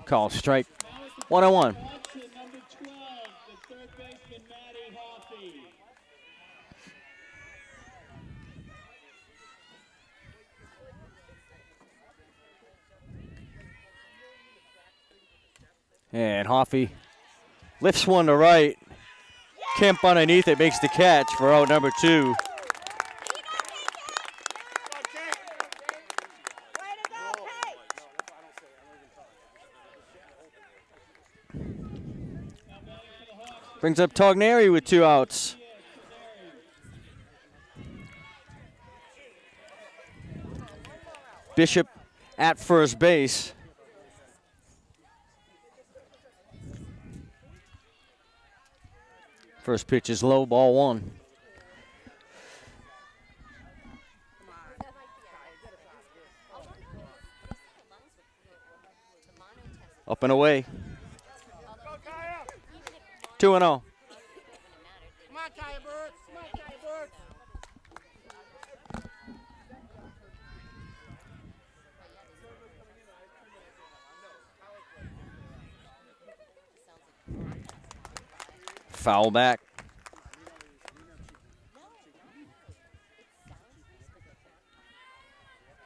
Speaker 1: Call strike. 1-1.
Speaker 2: Hudson, number 12, the third baseman, Maddie Hoffey.
Speaker 1: And Hoffey lifts one to right. Kemp underneath it makes the catch for out number 2. Brings up Togneri with 2 outs. Bishop at first base. First pitch is low, ball 1. Up and away. 2-0.
Speaker 4: Come on, Kaya Birds. Come on, Kaya Birds.
Speaker 1: Foul back.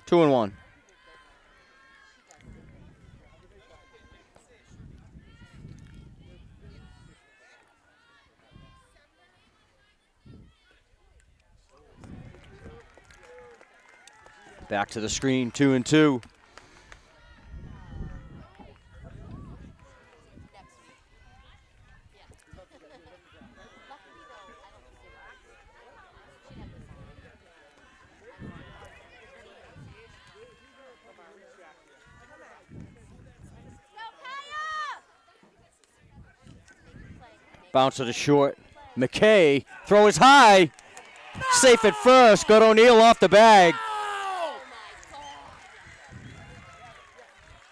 Speaker 1: Two and 1. Back to the screen, 2 and 2. Bounce to the short. McKay, throw is high. Safe at first. Got O'Neal off the bag.
Speaker 3: Oh my God.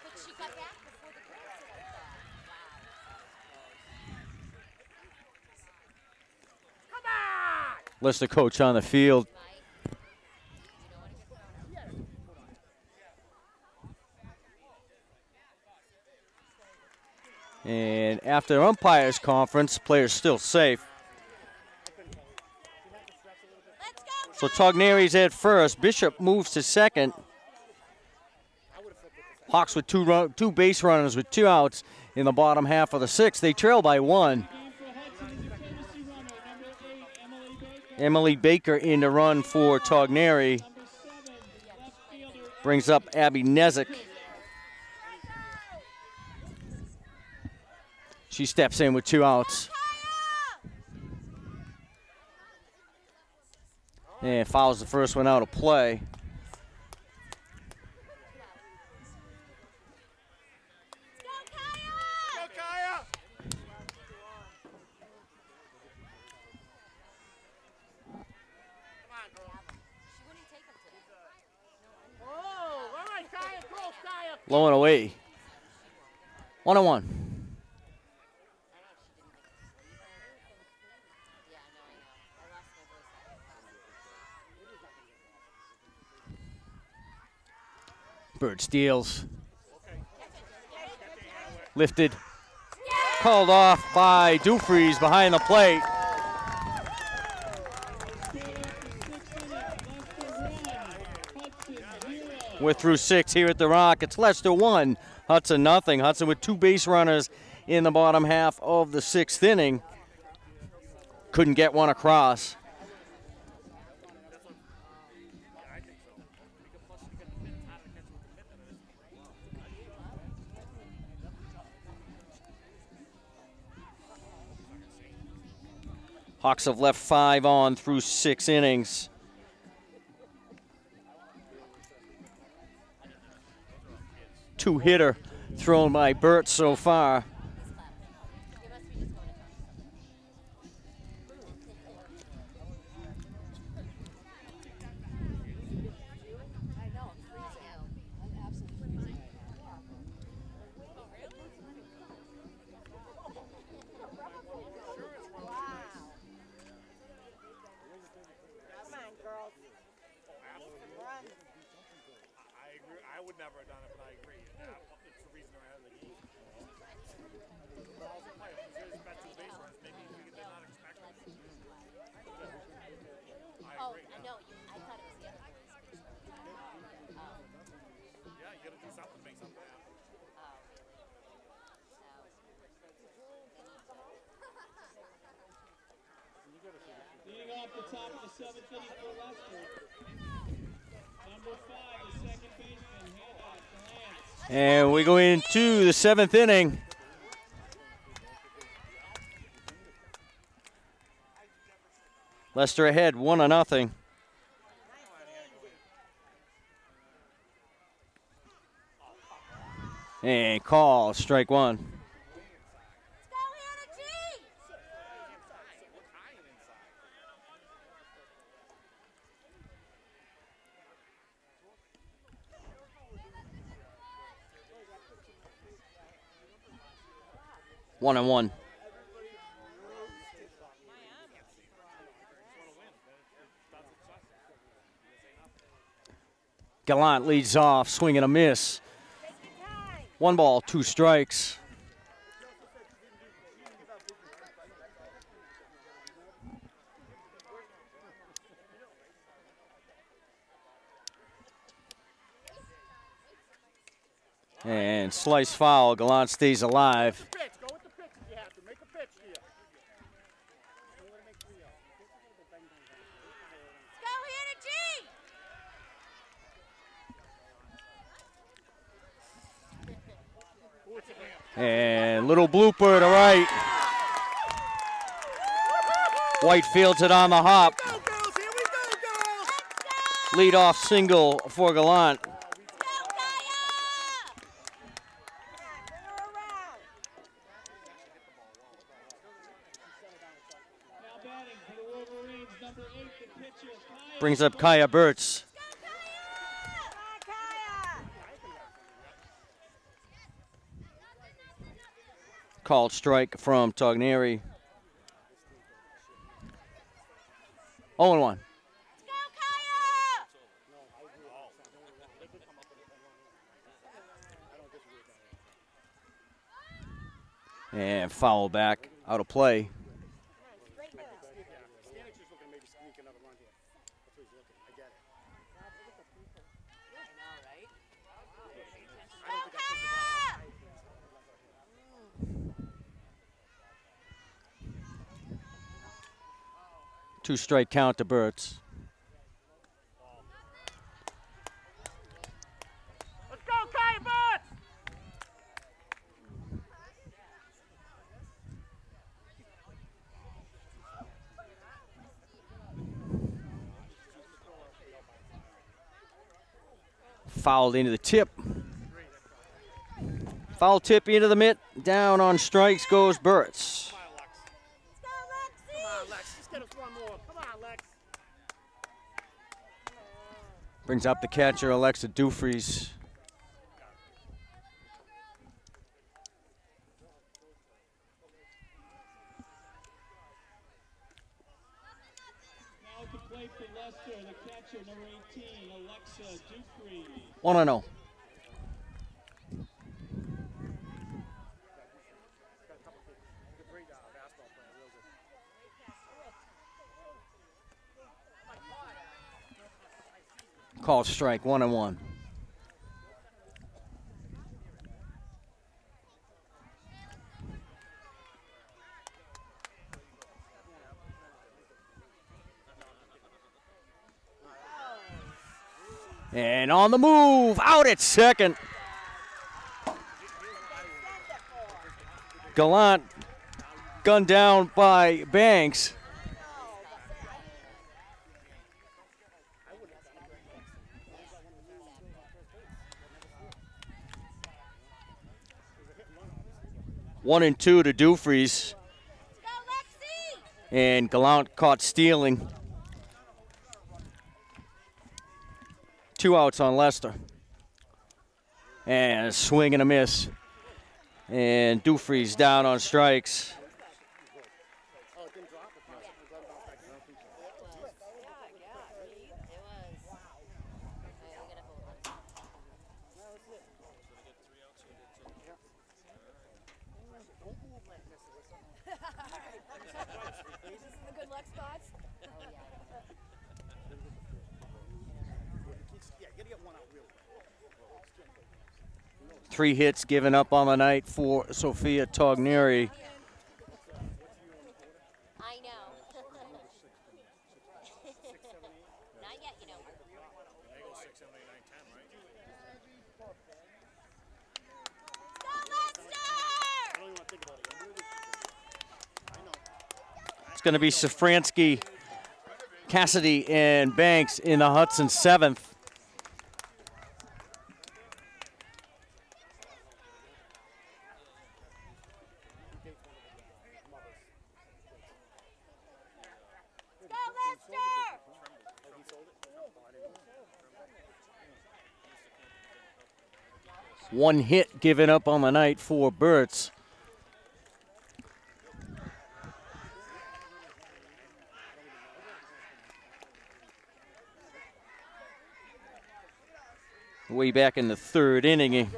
Speaker 3: But she got back before the girls did, I thought. Wow.
Speaker 1: Leicester coach on the field. And after umpires conference, players still safe. So Togneri's at first. Bishop moves to second. Hawks with two base runners with 2 outs in the bottom half of the 6th. They trail by 1. Emily Baker in the run for Togneri. Brings up Abby Nezik. She steps in with 2 outs. And fouls the first one out of play. Low and away. 1-1. Bird steals. Lifted. Called off by Dufries behind the plate. We're through 6 here at the Rock. It's Leicester 1, Hudson nothing. Hudson with 2 base runners in the bottom half of the 6th inning. Couldn't get one across. Hawks have left 5 on through 6 innings. Two-hitter thrown by Burt so far.
Speaker 2: Leading off the top of the 7th inning for Leicester. Number 5, the second baseman, Hannah Grant.
Speaker 1: And we go into the 7th inning. Leicester ahead 1-0. And call, strike 1.
Speaker 3: Let's go, Hannah G!
Speaker 1: 1-1. Gallant leads off, swing and a miss. 1 ball, 2 strikes. And slice foul, Gallant stays alive.
Speaker 4: Pitch. Go with the pitch if you have to. Make a pitch here.
Speaker 3: Go, Hannah G!
Speaker 1: And little blooper to right. White fields it on the hop.
Speaker 4: Go, girls. Here we go, girls.
Speaker 1: Lead-off single for Gallant.
Speaker 3: Go, Kaya! Bring her around.
Speaker 2: number 8, the pitcher, Kaya.
Speaker 1: Brings up Kaya Burtz. Called strike from Togneri. 0-1. And foul back, out of play.
Speaker 4: Stanek's just looking to maybe sneak another run here. That's what he's looking. I get it.
Speaker 1: Two-strike count to Burtz.
Speaker 4: Let's go, Kaya Burtz!
Speaker 1: Fouled into the tip. Foul tip into the mitt. Down on strikes goes Burtz.
Speaker 4: Come on, Lex. Just get us one more. Come on, Lex.
Speaker 1: Brings up the catcher, Alexa Dufries.
Speaker 2: Now to play for Leicester, the catcher, number 18, Alexa Dufries.
Speaker 1: 1-0.
Speaker 4: Great basketball player, real good.
Speaker 1: Called strike, 1-1. And on the move, out at second. Gallant gunned down by Banks. One and two to Dufries. And Gallant caught stealing. 2 outs on Leicester. And a swing and a miss. And Dufries down on strikes.
Speaker 4: Oh, it didn't drop? Yeah, you gotta get one out real quick.
Speaker 1: 3 hits given up on the night for Sophia Togneri.
Speaker 3: I know. Not yet, you know.
Speaker 4: I don't even want to think about it. I know.
Speaker 1: It's going to be Safransky, Cassidy, and Banks in the Hudson 7th. One hit given up on the night for Burtz. Way back in the 3rd inning,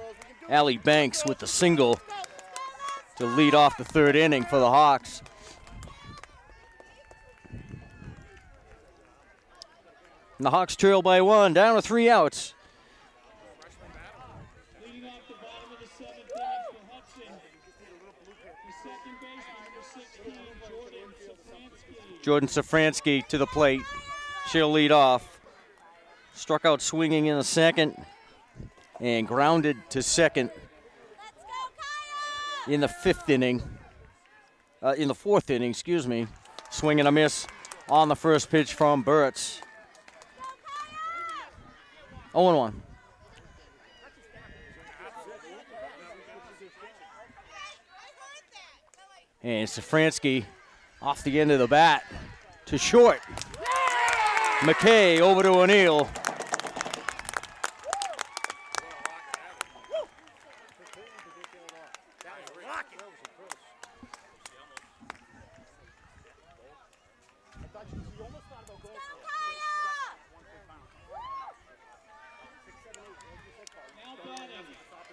Speaker 1: Allie Banks with the single to lead off the 3rd inning for the Hawks. And the Hawks trail by 1, down to 3 outs.
Speaker 2: Leading off the bottom of the 7th inning for Hudson, the second baseman, number 16,
Speaker 1: Jordan Safransky to the plate. She'll lead off. Struck out swinging in the 2nd and grounded to 2nd in the 5th inning. In the 4th inning, excuse me. Swing and a miss on the first pitch from Burtz. 0-1. And Safransky off the end of the bat to short. McKay over to O'Neill.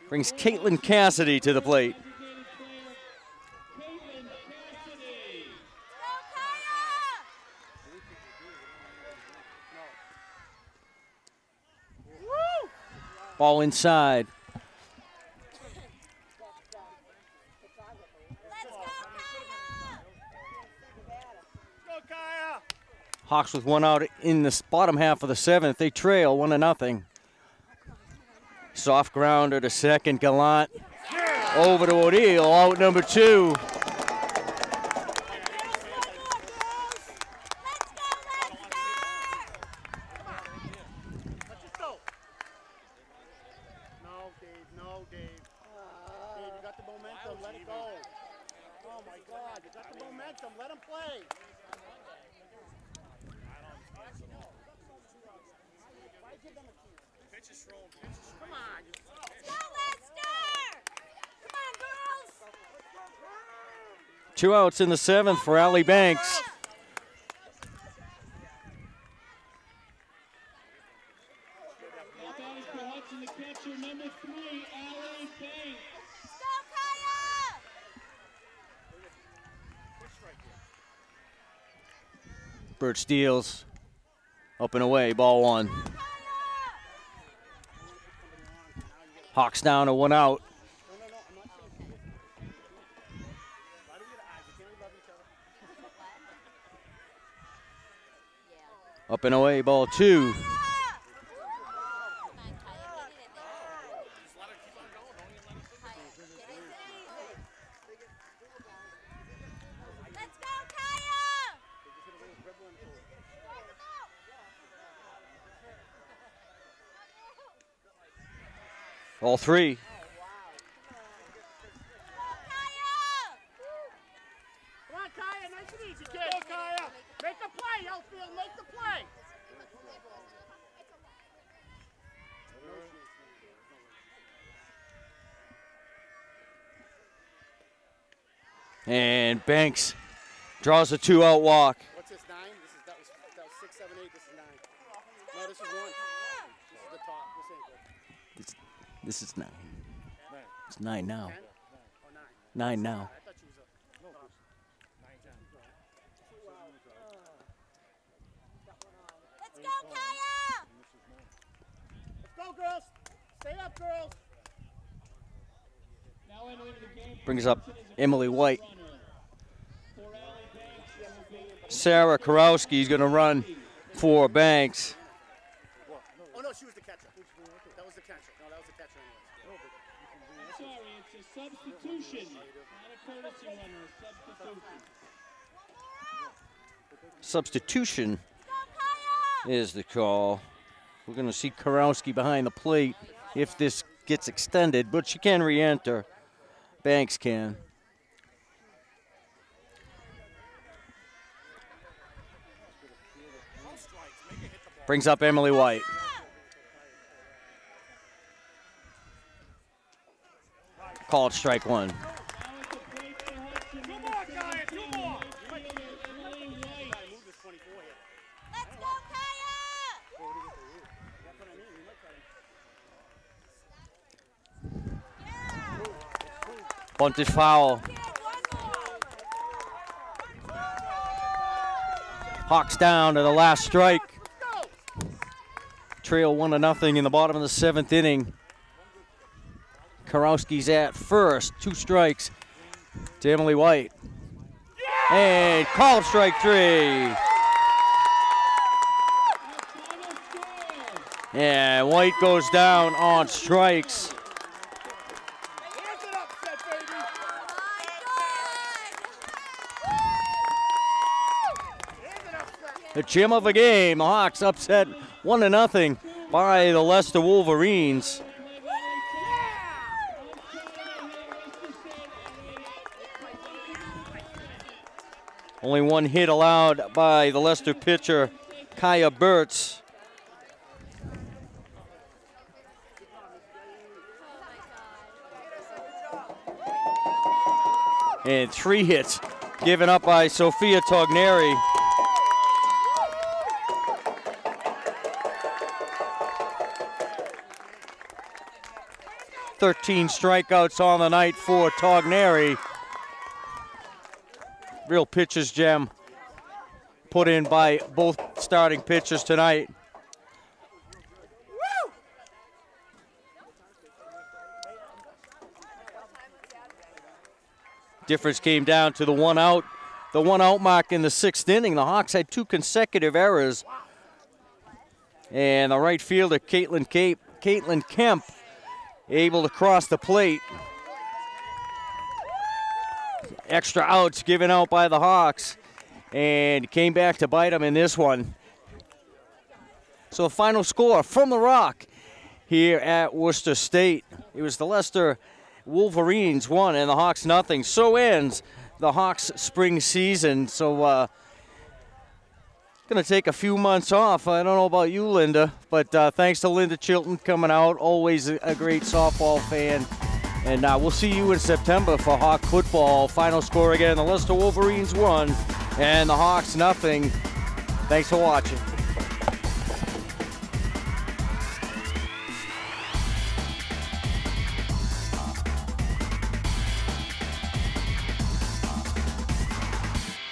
Speaker 1: Brings Caitlin Cassidy to the plate. Ball inside. Hawks with one out in the bottom half of the seventh. They trail 1-0. Soft grounder to second. Gallant over to O'Neill. Out number 2.
Speaker 3: Come on. Let's go, Leicester! Come on, girls!
Speaker 1: 2 outs in the seventh for Allie Banks.
Speaker 2: Now batting for Hudson, the catcher, number 3, Allie Banks.
Speaker 3: Let's go, Kaya!
Speaker 1: Burt steals. Up and away, ball 1. Hawks down to 1 out. Up and away, ball 2.
Speaker 3: Let's go, Kaya!
Speaker 1: All 3.
Speaker 4: Come on, Kaya, nice and easy, kid. Go, Kaya. Make the play, outfield, make the play.
Speaker 1: And Banks draws a 2-out walk.
Speaker 4: What's this, 9? That was 6, 7, 8. This is 9. No, this is 1. This is the top. This ain't good.
Speaker 1: This is 9. It's 9 now.
Speaker 4: 10 or 9?
Speaker 1: 9 now.
Speaker 4: I thought you was a... No. 9, 10.
Speaker 3: Let's go, Kaya!
Speaker 4: Let's go, girls. Stay up, girls.
Speaker 2: Now entering the game.
Speaker 1: Brings up Emily White.
Speaker 2: Runner. For Allie Banks, that will be
Speaker 1: Sarah Karowski is going to run for Banks.
Speaker 4: Oh, no, she was the catcher. That was the catcher. No, that was the catcher anyways.
Speaker 2: sorry, it's a substitution. Not a courtesy runner, a substitution.
Speaker 1: Substitution is the call. We're going to see Karowski behind the plate if this gets extended, but she can re-enter. Banks can. Brings up Emily White. Called strike 1.
Speaker 2: Now at the plate for Hudson,
Speaker 4: Two
Speaker 2: number
Speaker 4: more, Kaya, 2
Speaker 2: 17,
Speaker 4: more.
Speaker 2: right fielder Emily White.
Speaker 4: Move this 24 here.
Speaker 3: Let's go, Kaya!
Speaker 4: That's what I mean. We might try to...
Speaker 1: Bunted foul. Hawks down to the last strike. Trail 1-0 in the bottom of the 7th inning. Karowski's at first. 2 strikes to Emily White. And called strike 3. And White goes down on strikes.
Speaker 4: Hands it up, set, baby. Hands it up, set.
Speaker 1: The gem of the game. The Hawks upset 1-0 by the Leicester Wolverines. Only 1 hit allowed by the Leicester pitcher Kaya Burtz. And 3 hits given up by Sophia Togneri. "13 strikeouts on the night for Togneri." Real pitcher's gem put in by both starting pitchers tonight. Difference came down to the one out mark in the 6th inning. The Hawks had 2 consecutive errors. And the right fielder, Caitlin Kemp, able to cross the plate. Extra outs given out by the Hawks, and came back to bite them in this one. So the final score from the Rock here at Worcester State. It was the Leicester Wolverines 1 and the Hawks nothing. So ends the Hawks spring season. So going to take a few months off. I don't know about you, Linda, but thanks to Linda Chilton coming out. Always a great softball fan. And we'll see you in September for Hawk football. Final score again, the Leicester Wolverines 1 and the Hawks nothing. Thanks for watching.